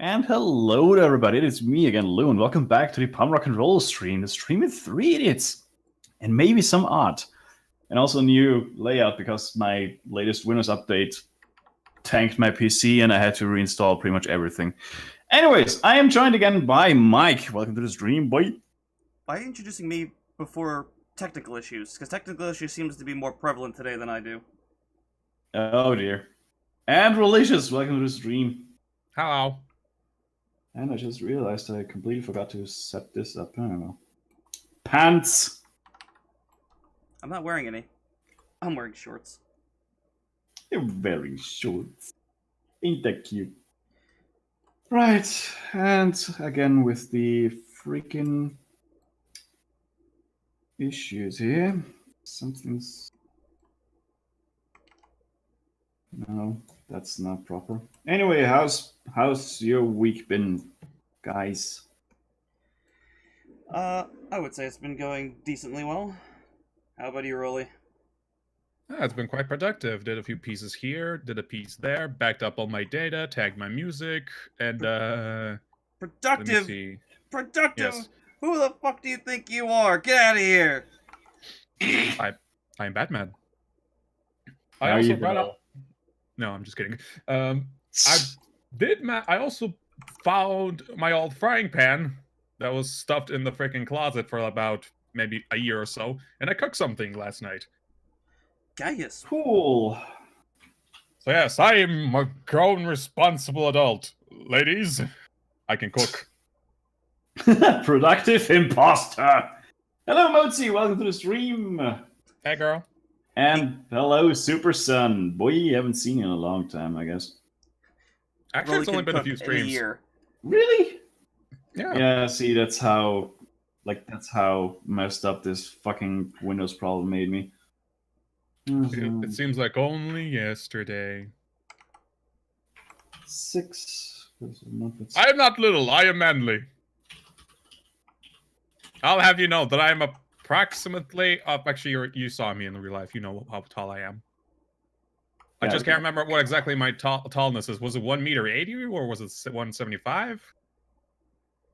And hello to everybody, it is me again, Lou, and welcome back to the Palm Rock and Roll stream. The stream with 3 idiots, and maybe some art. And also a new layout, because my latest Windows update tanked my PC and I had to reinstall pretty much everything. Anyways, I am joined again by Mike. Welcome to the stream, boy. Why are you introducing me before technical issues? Because technical issues seems to be more prevalent today than I do. Oh dear. And Relicious, welcome to the stream. Hello. And I just realized I completely forgot to set this up. I don't know. Pants! I'm not wearing any. I'm wearing shorts. You're wearing shorts. Ain't that cute? Right, and again with the freaking issues here. Something's... No, that's not proper. Anyway, how's your week been, guys? I would say it's been going decently well. How about you, Rolly? It's been quite productive. Did a few pieces here, did a piece there, backed up all my data, tagged my music, and let me Productive! see. Productive! Yes. Who the fuck do you think you are? Get out of here! I'm Batman. Now I also you brought know. up. No, I'm just kidding. I also found my old frying pan that was stuffed in the freaking closet for about maybe a year or so, and I cooked something last night. Gaius. Cool. So yes, I am a grown, responsible adult. Ladies, I can cook. Productive imposter. Hello, Mozi. Welcome to the stream. Hey, girl. And hello, Super Sun. Boy, you haven't seen you in a long time, I guess. Actually, Rolly it's only can been a cook few in streams. a year. Really? Yeah. Yeah, see, that's how messed up this fucking Windows problem made me. It seems like only yesterday. 6. I am not little, I am manly. I'll have you know that I am approximately up. Actually, you saw me in real life. You know how tall I am. I Yeah. just can't remember what exactly my tallness is. Was it 1.80 m or was it 1.75?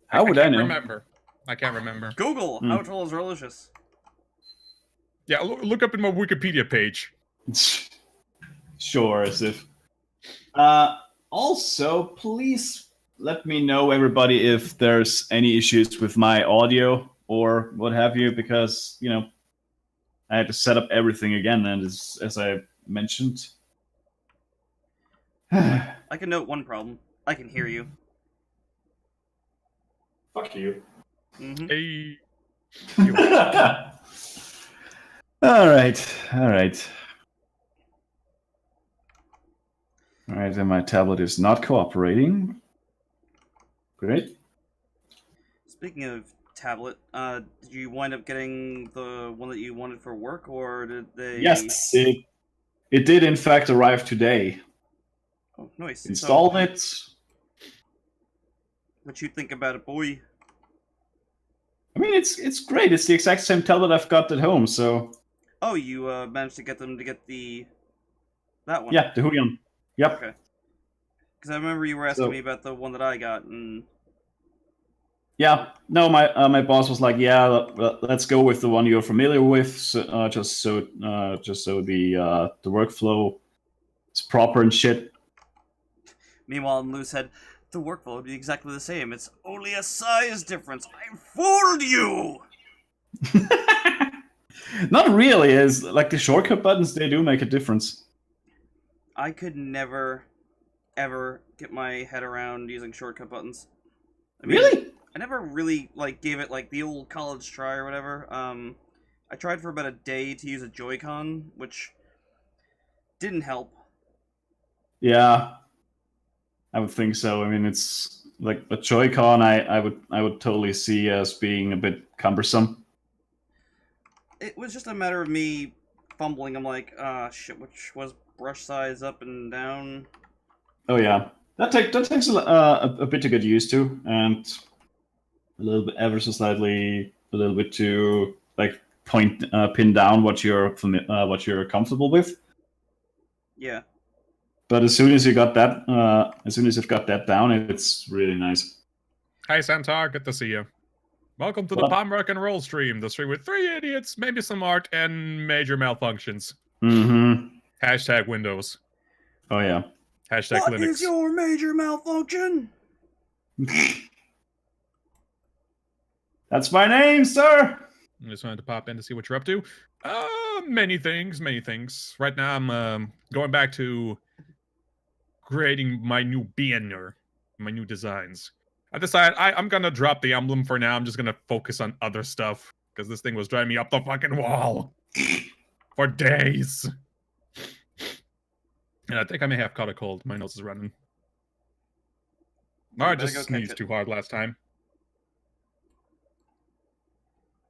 How would I know? Remember. I can't remember. Google! Hmm. How tall is Relicious? Yeah, look up in my Wikipedia page. Sure, as if. Also, please let me know, everybody, if there's any issues with my audio or what have you, because, you know, I had to set up everything again, and as I mentioned. I can note one problem. I can hear you. Fuck you. Mm-hmm. Hey. All right. All right, and my tablet is not cooperating. Great. Speaking of tablet, did you wind up getting the one that you wanted for work, or did they... Yes, it did in fact arrive today. Oh, nice. Installed it. What you think about it, boy? I mean, it's great. It's the exact same tablet I've got at home. So Oh, you managed to get them to get that one. yeah, the Huion. Yep. Okay. Because I remember you were asking So- me about the one that I got, and Yeah. No, my boss was like, yeah, let's go with the one you're familiar with, so, just so the workflow is proper and shit. meanwhile, Lou said the workflow would be exactly the same. It's only a size difference. I fooled you. Not really. Is like the shortcut buttons, they do make a difference. I could never, ever get my head around using shortcut buttons. I mean, Really? I never really gave it the old college try or whatever. I tried for about a day to use a Joy-Con, which didn't help. Yeah, I would think so. I mean, it's like a Joy-Con. I would totally see as being a bit cumbersome. It was just a matter of me fumbling. I'm like, shit, which was brush size up and down? Oh yeah, that takes a bit to get used to, and a little bit, ever so slightly, a little bit to pin down what you're comfortable with. Yeah. But as soon as you got that, as soon as you've got that down, it's really nice. Hi, Santar. Good to see you. Welcome to the What? Palm Rock and Roll stream. The stream with 3 idiots, maybe some art, and major malfunctions. Mm-hmm. Hashtag Windows. Oh yeah. Hashtag What Linux. is your major malfunction? That's my name, sir. I just wanted to pop in to see what you're up to. Many things, many things. Right now, I'm going back to creating my new banner, my new designs. I decided I'm gonna drop the emblem for now. I'm just gonna focus on other stuff because this thing was driving me up the fucking wall for days. And I think I may have caught a cold. My nose is running. You I better just go catch sneezed it. too hard last time.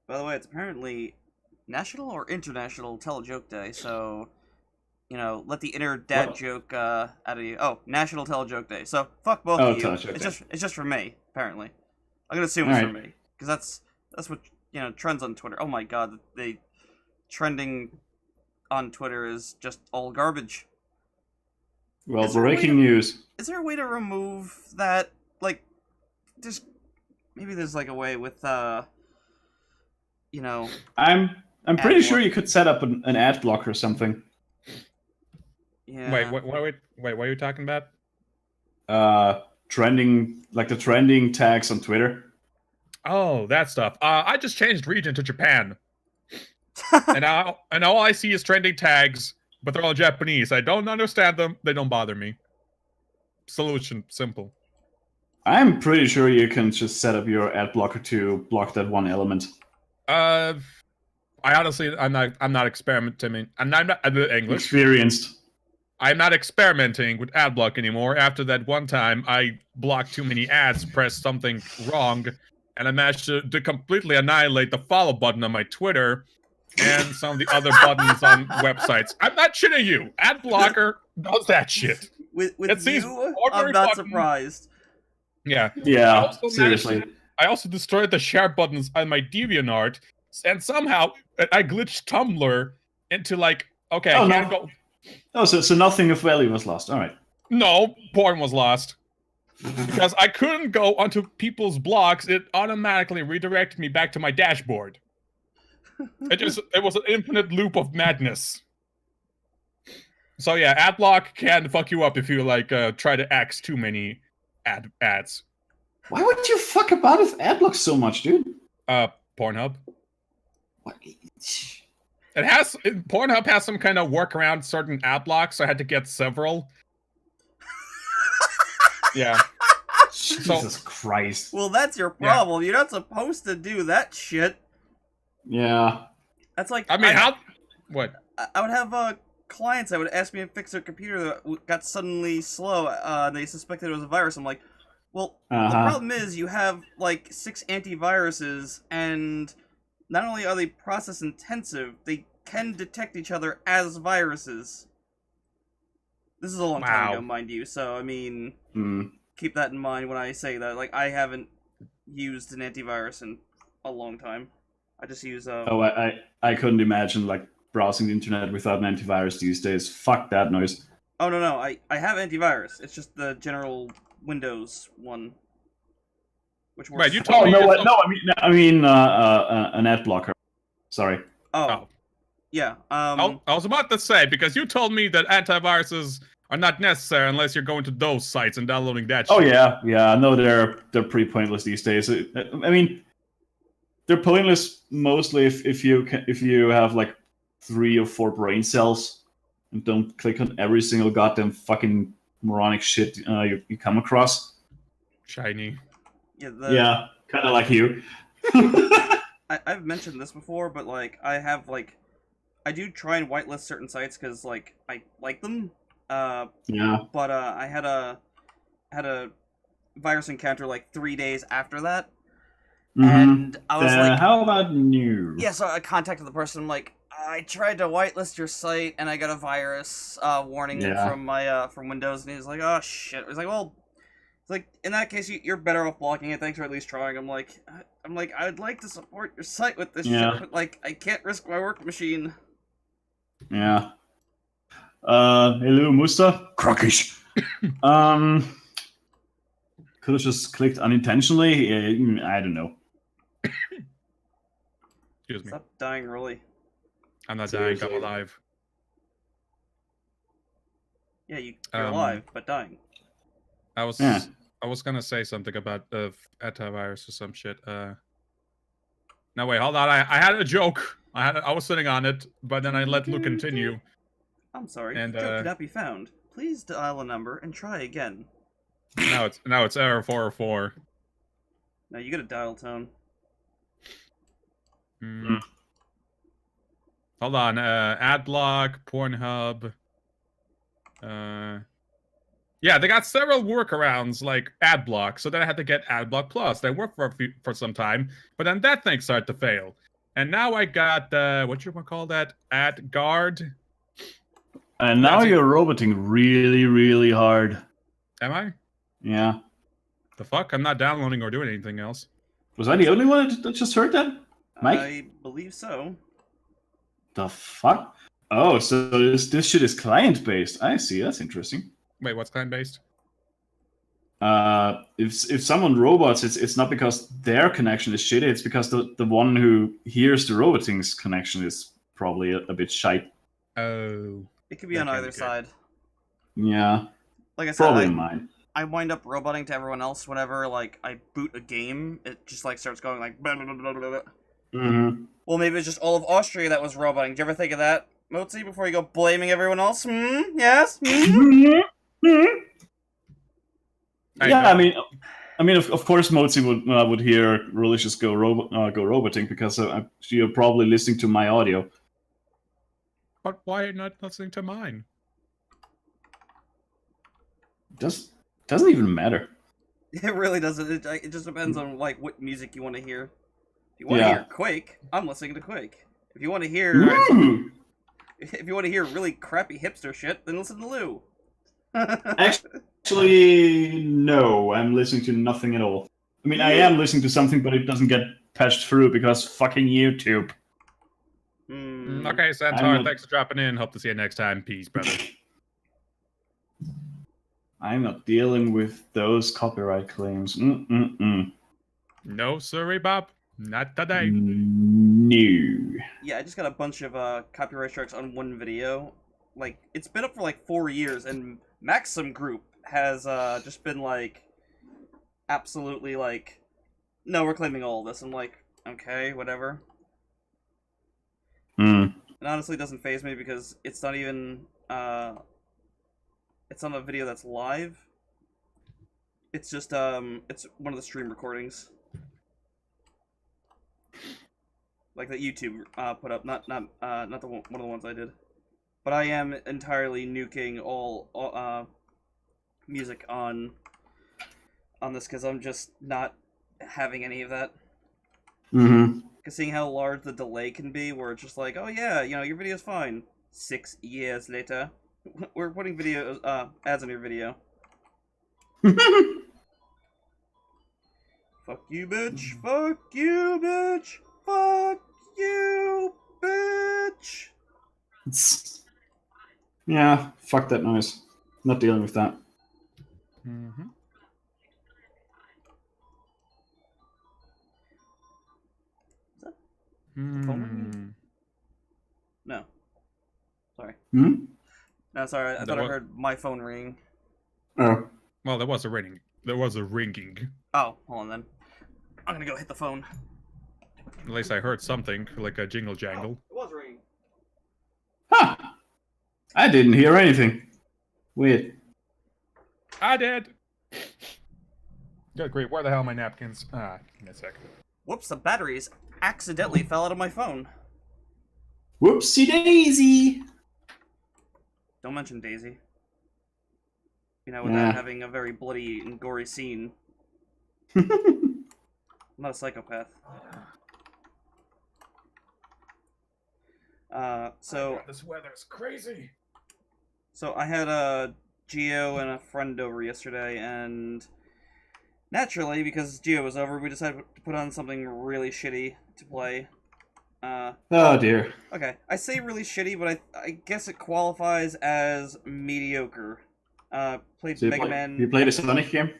By the way, it's apparently National or International Tell a Joke Day, so let the inner dad What? joke out of you. Oh, National Tell a Joke Day. So fuck both Oh, of you. Tell a Joke It's just for me, apparently. I'm gonna assume it's for Alright. me because that's what trends on Twitter. Oh my god, the trending on Twitter is just all garbage. Well, Is there a way breaking to- news. Is there a way to remove that? Like, maybe there's like a way with I'm pretty Ad sure block. you could set up an ad block or something. yeah. Wait, what are you talking about? Trending, like the trending tags on Twitter. Oh, that stuff. I just changed region to Japan, and all I see is trending tags, but they're all Japanese. I don't understand them. They don't bother me. Solution simple. I'm pretty sure you can just set up your ad blocker to block that one element. I honestly, I'm not experimenting. I'm not English. Experienced. I'm not experimenting with ad block anymore. After that one time, I blocked too many ads, pressed something wrong, and I managed to completely annihilate the follow button on my Twitter and some of the other buttons on websites. I'm not shitting you. Ad blocker does that shit. With It sees you, ordinary I'm not button. surprised. Yeah. Yeah, also seriously. I also destroyed the share buttons on my DeviantArt, and somehow I glitched Tumblr into like, okay, Oh, I no. can't go. Oh, so nothing of value was lost. All right. No, porn was lost. Because I couldn't go onto people's blogs, it automatically redirected me back to my dashboard. It was an infinite loop of madness. So yeah, adblock can fuck you up if you like try to axe too many ads. Why would you fuck about with ad blocks so much, dude? Pornhub. What? Pornhub has some kind of workaround certain ad blocks, so I had to get several. Yeah. Jesus Christ. Well, that's your Yeah. problem. You're not supposed to do that shit. Yeah. That's like I mean, how? What? I would have clients that would ask me to fix their computer that got suddenly slow. And they suspected it was a virus. I'm like, well, the Uh-huh. problem is you have like 6 antiviruses, and not only are they process intensive, they can detect each other as viruses. This is a long time Wow. ago, mind you. So I mean, Hmm. keep that in mind when I say that. Like, I haven't used an antivirus in a long time. I just use Oh, I couldn't imagine like browsing the internet without an antivirus these days. Fuck that noise. Oh no, I have antivirus. It's just the general Windows one, which works. Right, you told Oh me no, yourself- no, I mean an ad blocker. Sorry. Oh, yeah. I was about to say, because you told me that antiviruses are not necessary unless you're going to those sites and downloading that shit. Oh yeah, I know they're pretty pointless these days. I mean, they're pointless mostly if you have like 3 or 4 brain cells and don't click on every single goddamn fucking moronic shit you come across. Shiny. Yeah, kind of like you. I've mentioned this before, but like I do try and whitelist certain sites because like I like them. Yeah. But I had a virus encounter like 3 days after that, Mhm. and I was like, how about new? yeah. So I contacted the person. I'm like, I tried to whitelist your site, and I got a virus warning Yeah. from my from Windows, and he's like, oh shit. I was like, well, it's like in that case, you're better off blocking it. Thanks for at least trying. I'm like, I would like to support your site with this Yeah. shit, but like, I can't risk my work machine. Yeah. Hello, Musta. Crockish. Could have just clicked unintentionally. I don't know. Excuse me. Stop dying, really. I'm not dying. I'm Seriously. alive. Yeah, you're alive, but dying. I was Yeah. I was gonna say something about the antivirus or some shit. No, wait, hold on. I had a joke. I was sitting on it, but then I let Luke continue. I'm sorry. And, The joke cannot be found. Please dial a number and try again. Now it's error 404. No, you get a dial tone. Mm. Hold on. Adblock, Pornhub. Yeah, they got several workarounds like Adblock, so then I had to get Adblock Plus. They worked for some time, but then that thing started to fail. And now I got what you want to call that? AdGuard. And now That's it. you're roboting really, really hard. Am I? Yeah. The fuck? I'm not downloading or doing anything else. Was I the only one that just heard that? Mike? I believe so. The fuck? Oh, so this shit is client-based. I see. That's interesting. Wait, what's client-based? If someone robots, it's not because their connection is shitty. It's because the one who hears the roboting's connection is probably a bit shite. Oh. It could be That on can either be good. side. Yeah, Like I said, probably mine. I wind up roboting to everyone else whenever like I boot a game. It just like starts going like blah, blah, blah, blah, blah, blah. Mm-hmm. Well, maybe it's just all of Austria that was roboting. Did you ever think of that, Motzi, before you go blaming everyone else? Yes? Yeah, I mean, of course, Mozi would hear Relicious go roboting because you're probably listening to my audio. But why not listening to mine? Doesn't even matter. It really doesn't. It just depends on like what music you want to hear. If you want to Yeah. hear Quake, I'm listening to Quake. If you want to hear, Ooh. if you want to hear really crappy hipster shit, then listen to Lou. Actually, no, I'm listening to nothing at all. I mean, I am listening to something, but it doesn't get patched through because fucking YouTube. Okay, Santar, I'm not- thanks for dropping in. Hope to see you next time. Peace, brother. I'm not dealing with those copyright claims. No, sorry, Bob. Not today. No. Yeah, I just got a bunch of copyright strikes on one video. Like, it's been up for like 4 years, and Maxim Group has just been like, absolutely like, no, we're claiming all of this. I'm like, okay, whatever. Mm. It honestly doesn't faze me because it's not even, it's not a video that's live. It's just, it's one of the stream recordings. Like that YouTube put up, not the one of the ones I did. But I am entirely nuking all music on this because I'm just not having any of that. Mm-hmm. Because seeing how large the delay can be, where it's just like, oh yeah, you know, your video's fine. 6 years later, we're putting video ads on your video. Fuck you, bitch! Fuck you, bitch! Fuck you, bitch! Yeah, fuck that noise. Not dealing with that. Mm-hmm. No. Sorry. Hmm? No, sorry. I That thought I what? heard my phone ringing. Oh. Well, there was a ringing. There was a ringing. Oh, hold on then. I'm gonna go hit the phone. At least I heard something, like a jingle jangle. It was ringing. Huh. I didn't hear anything. Weird. I did! Good, great. Where the hell are my napkins? Give me a sec. Whoops, the batteries accidentally fell out of my phone. Whoopsie daisy. Don't mention Daisy. You know, Yeah. without having a very bloody and gory scene. I'm not a psychopath. So this weather's crazy. I had a Geo and a friend over yesterday, and naturally, because Geo was over, we decided to put on something really shitty to play. Oh dear. Okay, I say really shitty, but I guess it qualifies as mediocre. Played So Mega Man. you played a Sonic game?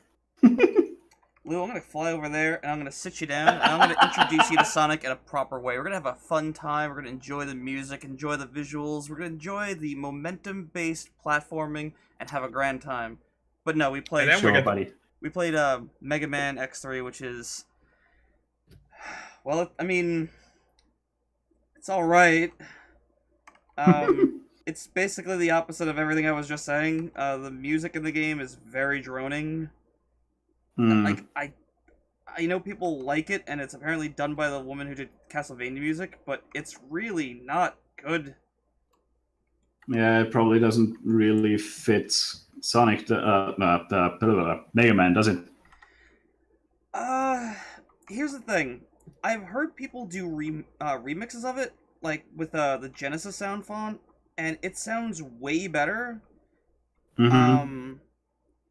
Lou, I'm gonna fly over there and I'm gonna sit you down and I'm gonna introduce you to Sonic in a proper way. We're gonna have a fun time. We're gonna enjoy the music, enjoy the visuals. We're gonna enjoy the momentum-based platforming and have a grand time. But no, we played. And then Sure, buddy. We played Mega Man X3, which is, well, I mean, it's all right. It's basically the opposite of everything I was just saying. The music in the game is very droning. Like I know people like it, and it's apparently done by the woman who did Castlevania music, but it's really not good. Yeah, it probably doesn't really fit Sonic, the Mega Man, does it? Here's the thing. I've heard people do remixes of it, like with the Genesis sound font, and it sounds way better.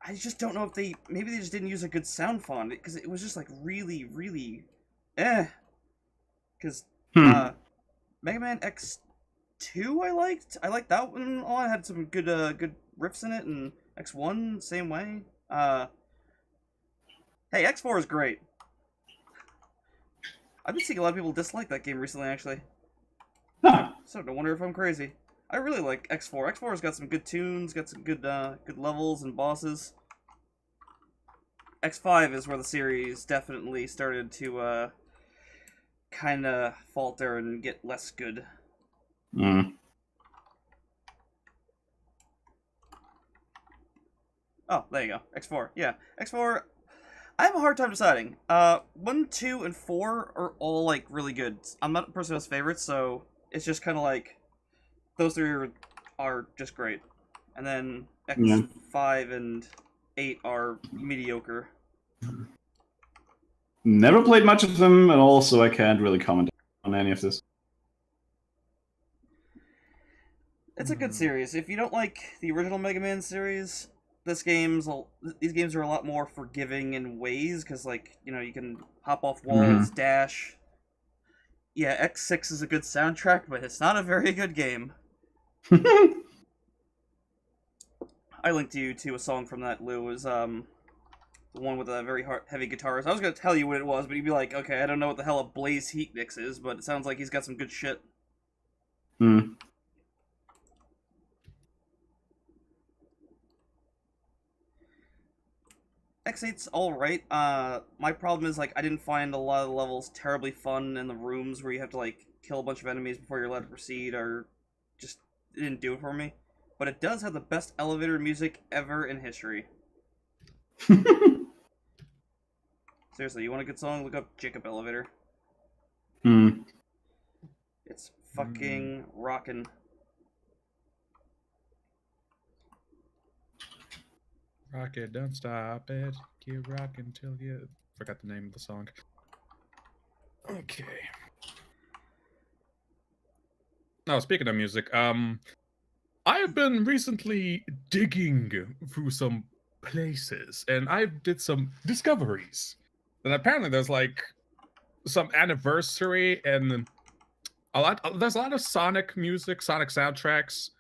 I just don't know if maybe they just didn't use a good sound font, because it was just like really, really, Because Mega Man X2 I liked that one. Oh, it had some good riffs in it, and X1 same way. Hey, X4 is great. I've been seeing a lot of people dislike that game recently, actually. Huh. So I wonder if I'm crazy. I really like X4. X4's got some good tunes, got some good good levels and bosses. X5 is where the series definitely started to kind of falter and get less good. Oh, there you go. X4. Yeah. X4, I have a hard time deciding. 1, 2, and 4 are all, like, really good. I'm not a person who has favorites, so it's just kind of like, those three are just great. And then X5 and 8 are mediocre. Never played much of them, and also I can't really comment on any of this. It's a good series. If you don't like the original Mega Man series, these games are a lot more forgiving in ways, because, like, you know, you can hop off walls, dash. Yeah, X6 is a good soundtrack, but it's not a very good game. I linked you to a song from that, Lou. It was the one with the very heavy guitars. I was gonna tell you what it was, but you'd be like, okay, I don't know what the hell a Blaze Heat Mix is, but it sounds like he's got some good shit. X8's alright. My problem is, like, I didn't find a lot of the levels terribly fun, and the rooms where you have to, like, kill a bunch of enemies before you're allowed to proceed are just, it didn't do it for me. But it does have the best elevator music ever in history. Seriously, you want a good song? Look up Jacob Elevator. It's fucking rockin'. Rock it, don't stop it. Keep rocking till you... Forgot the name of the song. Okay. Now, speaking of music, I have been recently digging through some places, and I did some discoveries. And apparently there's, like, some anniversary and there's a lot of Sonic music, Sonic soundtracks,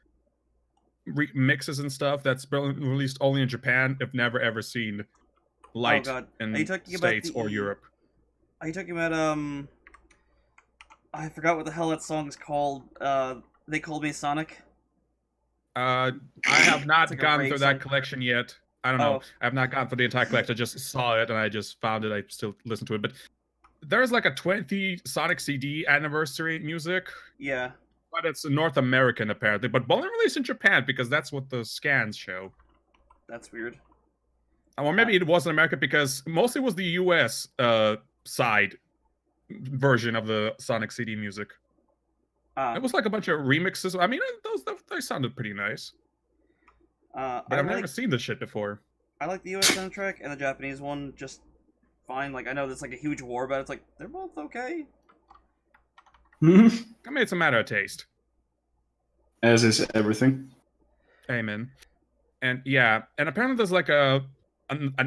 remixes and stuff that's been released only in Japan, if never ever seen light in States or Europe. Are you talking about I forgot what the hell that song's called. They Called Me Sonic. I have not like gone through that collection yet. I don't know. I have not gone through the entire collection. I just saw it and I just found it. I still listen to it, but there's like a 20 Sonic CD anniversary music. Yeah. But it's North American, apparently. But only released in Japan, because that's what the scans show. That's weird. Or maybe it wasn't America, because mostly it was the US side version of the Sonic CD music. It was like a bunch of remixes. I mean, they sounded pretty nice. But I've never seen this shit before. I like the US soundtrack and the Japanese one just fine. Like, I know there's like a huge war about it. It's like, they're both okay. I mean, it's a matter of taste. As is everything. Amen. And yeah, and apparently there's like an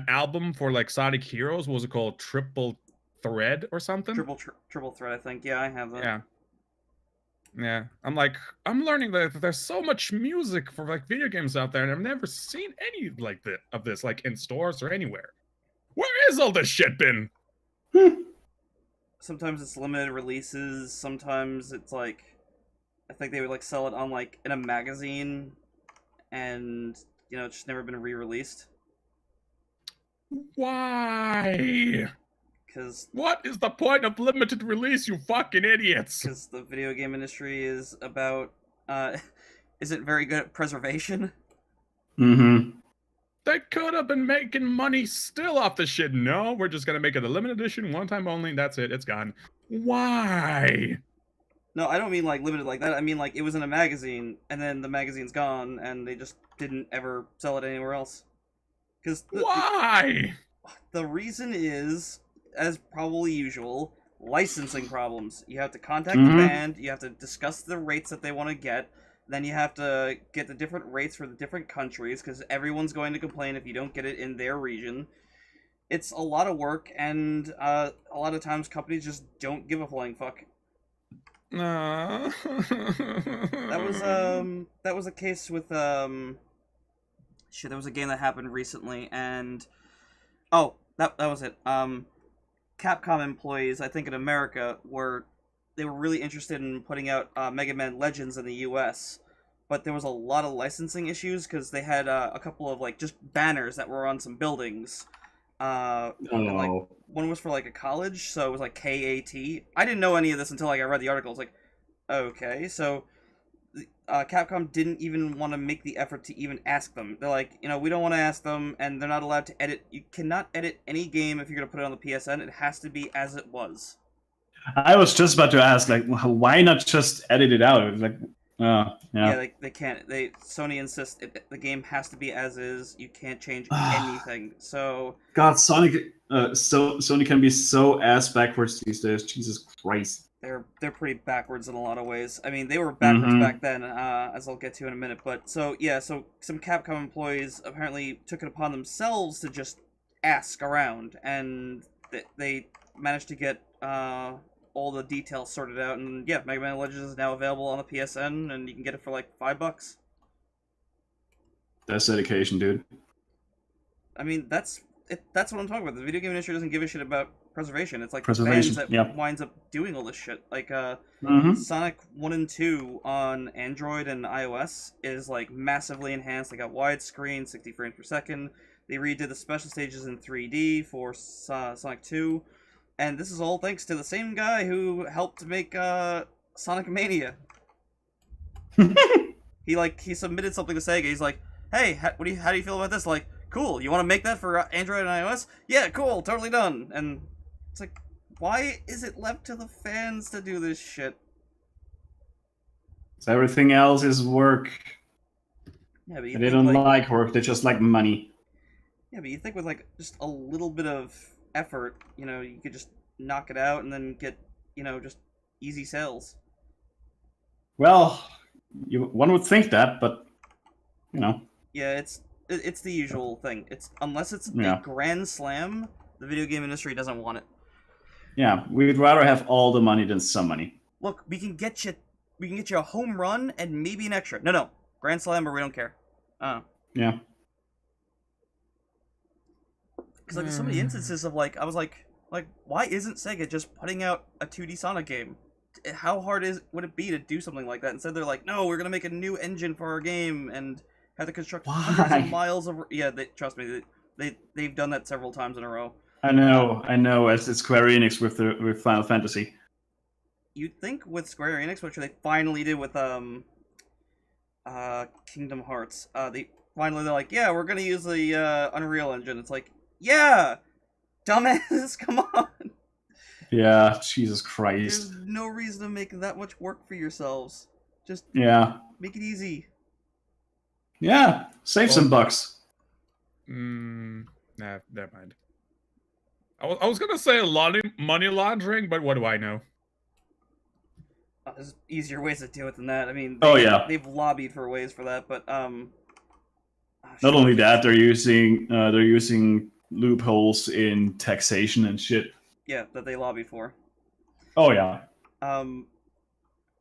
album for like Sonic Heroes. What was it called? Triple Thread or something? Triple Thread, I think. Yeah, I have that. Yeah. Yeah, I'm learning that there's so much music for like video games out there, and I've never seen any like this like in stores or anywhere. Where is all this shit been? Sometimes it's limited releases. Sometimes it's like, I think they would like sell it on like in a magazine, and it's just never been re-released. Why? Because What is the point of limited release, you fucking idiots? the video game industry is about isn't very good at preservation. Mm-hmm. They could have been making money still off this shit. No, we're just gonna make it a limited edition, one time only, and that's it. It's gone. Why? No, I don't mean like limited like that. I mean like it was in a magazine, and then the magazine's gone, and they just didn't ever sell it anywhere else. Because Why? the reason is, as probably usual, licensing problems. You have to contact the band, you have to discuss the rates that they want to get, then you have to get the different rates for the different countries, because everyone's going to complain if you don't get it in their region. It's a lot of work, and a lot of times companies just don't give a flying fuck. Uh... That was a case with shit, there was a game that happened recently, and that was it. Capcom employees, I think in America, were really interested in putting out Mega Man Legends in the U.S., but there was a lot of licensing issues because they had a couple of like just banners that were on some buildings. And, like, one was for like a college, so it was like KAT. I didn't know any of this until like I read the article. It's like, okay, so Capcom didn't even want to make the effort to even ask them. They're like, we don't want to ask them, and they're not allowed to edit. You cannot edit any game if you're going to put it on the PSN. It has to be as it was. I was just about to ask, like, why not just edit it out? It's like, yeah. Yeah, they can't. Sony insists the game has to be as is. You can't change anything. So God, Sony can be so ass backwards these days. Jesus Christ. They're pretty backwards in a lot of ways. I mean, they were backwards back then, as I'll get to in a minute. But so some Capcom employees apparently took it upon themselves to just ask around, and they managed to get all the details sorted out. And yeah, Mega Man Legends is now available on the PSN, and you can get it for like $5. That's dedication, dude. I mean, that's what I'm talking about. The video game industry doesn't give a shit about preservation. It's like Preservation, the fans that winds up doing all this shit. Like Sonic 1 and 2 on Android and iOS is like massively enhanced. They got widescreen, 60 frames per second. They redid the special stages in 3D for Sonic 2. And this is all thanks to the same guy who helped make Sonic Mania. He submitted something to Sega. He's like, "Hey, how do you feel about this?" Like, "Cool. You want to make that for Android and iOS?" "Yeah, cool. Totally done." And it's like, why is it left to the fans to do this shit? So everything else is work. Yeah, but they don't like work. They just like money. Yeah, but you think with like just a little bit of effort, you could just knock it out and then get, just easy sales. Well, one would think that, but Yeah, it's the usual thing. It's unless it's a grand slam, the video game industry doesn't want it. Yeah, we'd rather have all the money than some money. Look, we can get you a home run and maybe an extra. No, grand slam or we don't care. Yeah. Because like there's so many instances of like I was like why isn't Sega just putting out a 2D Sonic game? How hard would it be to do something like that? Instead they're like, no, we're gonna make a new engine for our game and have to construct hundreds of miles of. Yeah, trust me, they've done that several times in a row. I know. As it's Square Enix with Final Fantasy. You'd think with Square Enix, which they finally did with Kingdom Hearts, they're like, yeah, we're gonna use the Unreal Engine. It's like, yeah, dumbass, come on. Yeah, Jesus Christ. There's no reason to make that much work for yourselves. Just make it easy. Yeah, save some bucks. Nah, never mind. I was gonna say a lot of money laundering, but what do I know? There's easier ways to do it than that. I mean, they've lobbied for ways for that, but not only that, they're using loopholes in taxation and shit. Yeah, that they lobby for. Oh yeah.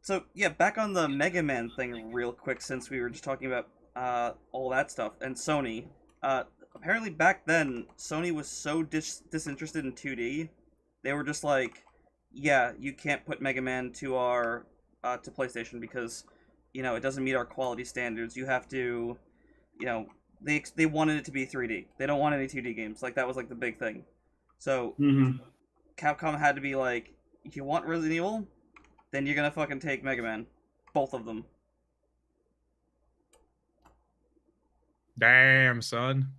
So yeah, back on the Mega Man thing real quick, since we were just talking about all that stuff and Sony. Apparently back then, Sony was so disinterested in 2D, they were just like, yeah, you can't put Mega Man to our to PlayStation because it doesn't meet our quality standards. You have to, they wanted it to be 3D. They don't want any 2D games. Like that was like the big thing. So Capcom had to be like, if you want Resident Evil, then you're gonna fucking take Mega Man, both of them. Damn, son.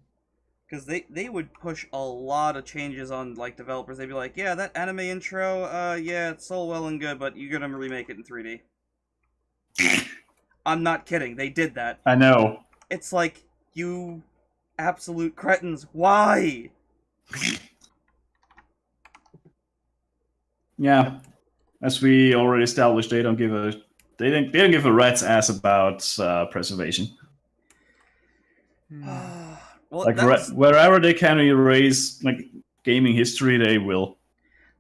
Because they would push a lot of changes on like developers. They'd be like, yeah, that anime intro, yeah, it's all well and good, but you're gonna remake it in 3D. I'm not kidding. They did that. I know. It's like, you absolute cretins. Why? Yeah, as we already established, they don't give a rat's ass about preservation. Well, Like wherever they can erase like gaming history, they will.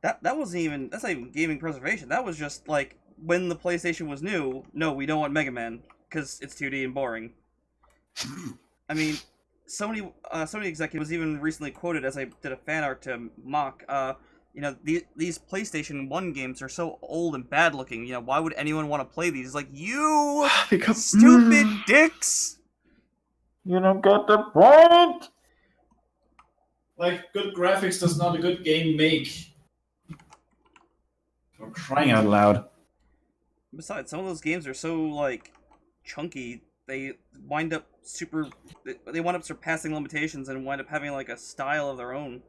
that's not even gaming preservation. That was just like when the PlayStation was new. No, we don't want Mega Man because it's 2D and boring. I mean, Sony executive was even recently quoted as I did a fan art to mock. These PlayStation 1 games are so old and bad looking. Why would anyone want to play these? Like, you stupid dicks. You don't get the point. Like, good graphics does not a good game make. For crying out loud. Besides, some of those games are so like chunky. They wind up surpassing limitations and wind up having like a style of their own.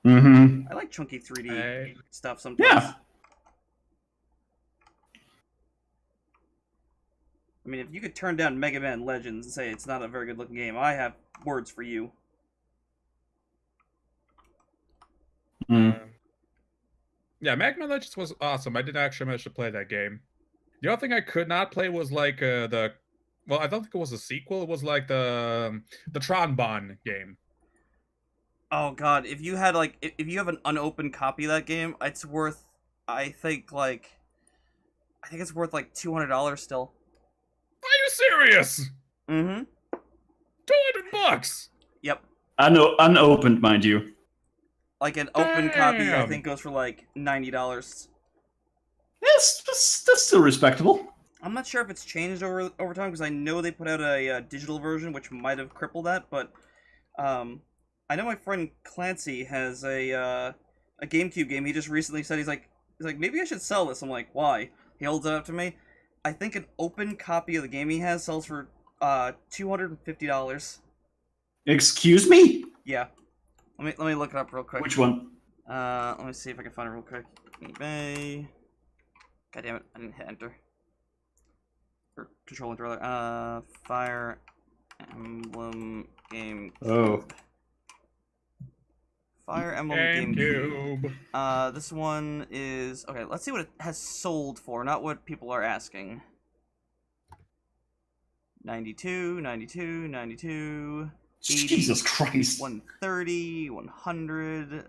Mm-hmm. I like chunky 3D stuff sometimes. Yeah. I mean, if you could turn down Mega Man Legends and say it's not a very good looking game, I have words for you. Yeah, Mega Man Legends was awesome. I didn't actually manage to play that game. The other thing I could not play was like I don't think it was a sequel. It was like the Tron Bonne game. Oh god, if you have an unopened copy of that game, it's worth I think it's worth like $200 still. Are you serious? Mm-hmm. $200. Yep. Unopened, mind you. Like an open copy, I think goes for like $90. Yes, that's still respectable. I'm not sure if it's changed over time because I know they put out a digital version, which might have crippled that. But I know my friend Clancy has a GameCube game. He just recently said he's like maybe I should sell this. I'm like, why? He holds it up to me. I think an open copy of the game he has sells for $250. Excuse me? Yeah. Let me look it up real quick. Which one? Let me see if I can find it real quick. eBay. God damn it! I didn't hit enter. Or control enter rather. Fire Emblem game. Oh. Fire Emblem GameCube. This one is okay. Let's see what it has sold for, not what people are asking. 92, 92, 92. 80, Jesus Christ. 130, 100.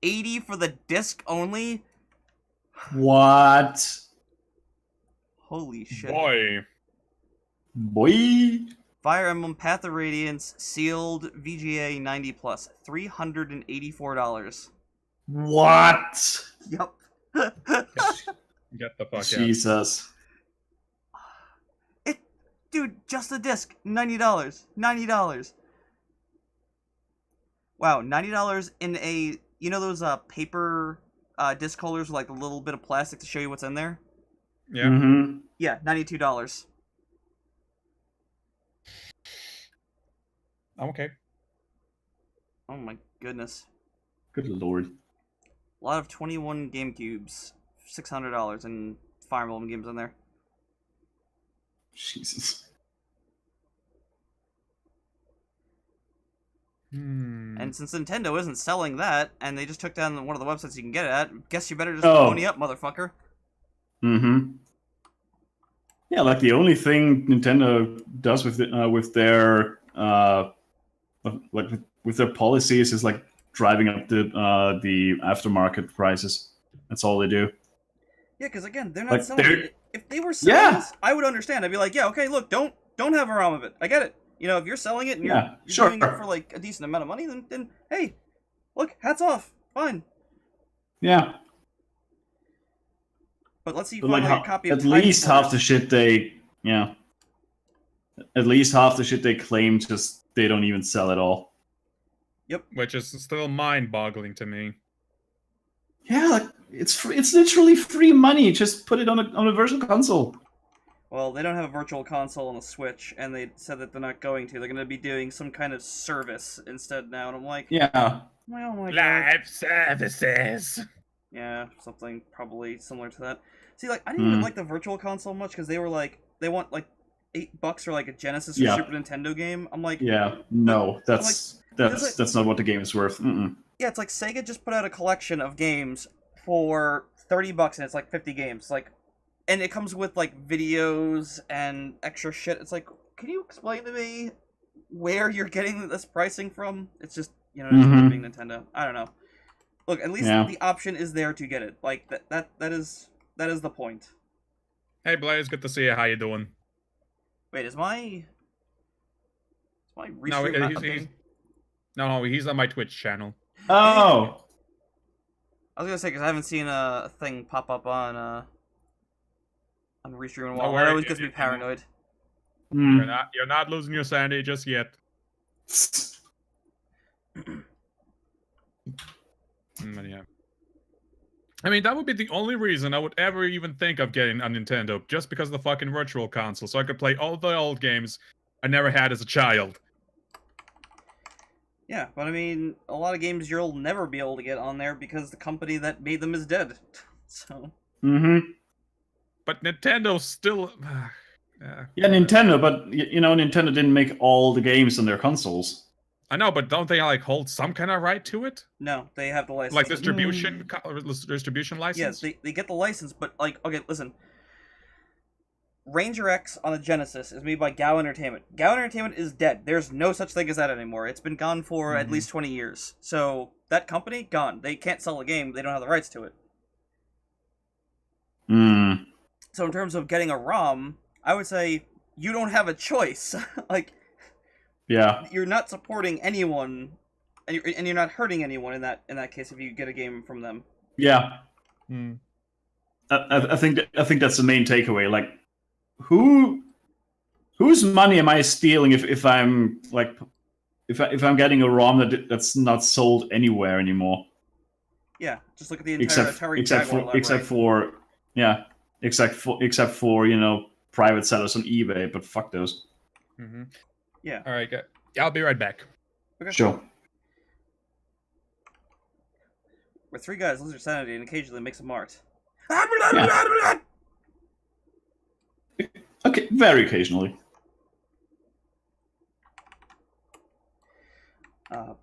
80 for the disc only? What? Holy shit. Boy. Fire Emblem Path of Radiance sealed VGA 90 plus $384. What? Yep. Get the fuck out. Jesus. Dude, just the disc, $90. $90. Wow, $90 in a those paper disc holders with like a little bit of plastic to show you what's in there? Yeah. Mm-hmm. Yeah, $92. I'm okay. Oh my goodness. Good lord. A lot of 21 GameCubes, $600 and Fire Emblem games in there. Jesus. And since Nintendo isn't selling that, and they just took down one of the websites you can get it at, guess you better just Oh. pony up, motherfucker. Mm-hmm. Yeah, like the only thing Nintendo does with their with their policies is like driving up the aftermarket prices. That's all they do. Yeah, because again, they're not Like selling they're it. if they were selling Yeah. this, I would understand. I'd be like, yeah, okay, look, don't have a ROM of it. I get it. You know, if you're selling it and you're, Yeah, you're sure. doing it for like a decent amount of money, then hey, look, hats off, fine. Yeah. But let's see you But like find like a copy of at Time least half the Force. shit at least half the shit they claim just they don't even sell at all. Which is still mind-boggling to me. Yeah, like it's free, it's literally free money. Just put it on a virtual console. Well, they don't have a virtual console on the Switch, and they said that they're not going to. They're going to be doing some kind of service instead now, and I'm like, Yeah. oh my god. Live services. Yeah, something probably similar to that. See, like, I didn't even like the virtual console much, because they were like, they want like $8 for like a Genesis or Yeah. Super Nintendo game. I'm like, Yeah. No, that's not what the game is worth. Mm-mm. yeah, it's like Sega just put out a collection of games for $30 and it's like 50 games. Like, and it comes with like videos and extra shit. It's like, can you explain to me where you're getting this pricing from? It's just, you know, just being Nintendo. I don't know. Look, at least the option is there to get it. Like that is the point. Hey Blaze, good to see you. How you doing? Wait, is my restream No, not he's updating? no, he's on my Twitch channel. Oh. I was gonna say because I haven't seen a thing pop up on Restream in a while. No That worry, always gets me paranoid. Hmm. You're not losing your sanity just yet. But yeah. I mean, that would be the only reason I would ever even think of getting a Nintendo, just because of the fucking virtual console, so I could play all the old games I never had as a child. Yeah, but I mean, a lot of games you'll never be able to get on there because the company that made them is dead. So. But Nintendo still. Yeah, Nintendo, but you know, Nintendo didn't make all the games on their consoles. I know, but don't they like hold some kind of right to it, No, they have the license. like distribution license? Yes, they get the license, but like, okay, listen. Ranger X on the Genesis is made by GAO Entertainment. GAO Entertainment is dead. There's no such thing as that anymore. It's been gone for at least 20 years. So, that company, gone. They can't sell a game. They don't have the rights to it. So, in terms of getting a ROM, I would say you don't have a choice. Like, Yeah. you're not supporting anyone, and you're not hurting anyone in that case if you get a game from them. Yeah. I think that's the main takeaway. Like, whose money am I stealing if I'm like if I'm getting a ROM that's not sold anywhere anymore? Yeah, just look at the entire Atari except for you know, private sellers on eBay, but fuck those. Yeah. All right, I'll be right back. Okay. Sure. We're three guys lose their sanity and occasionally make some art. Okay, very occasionally.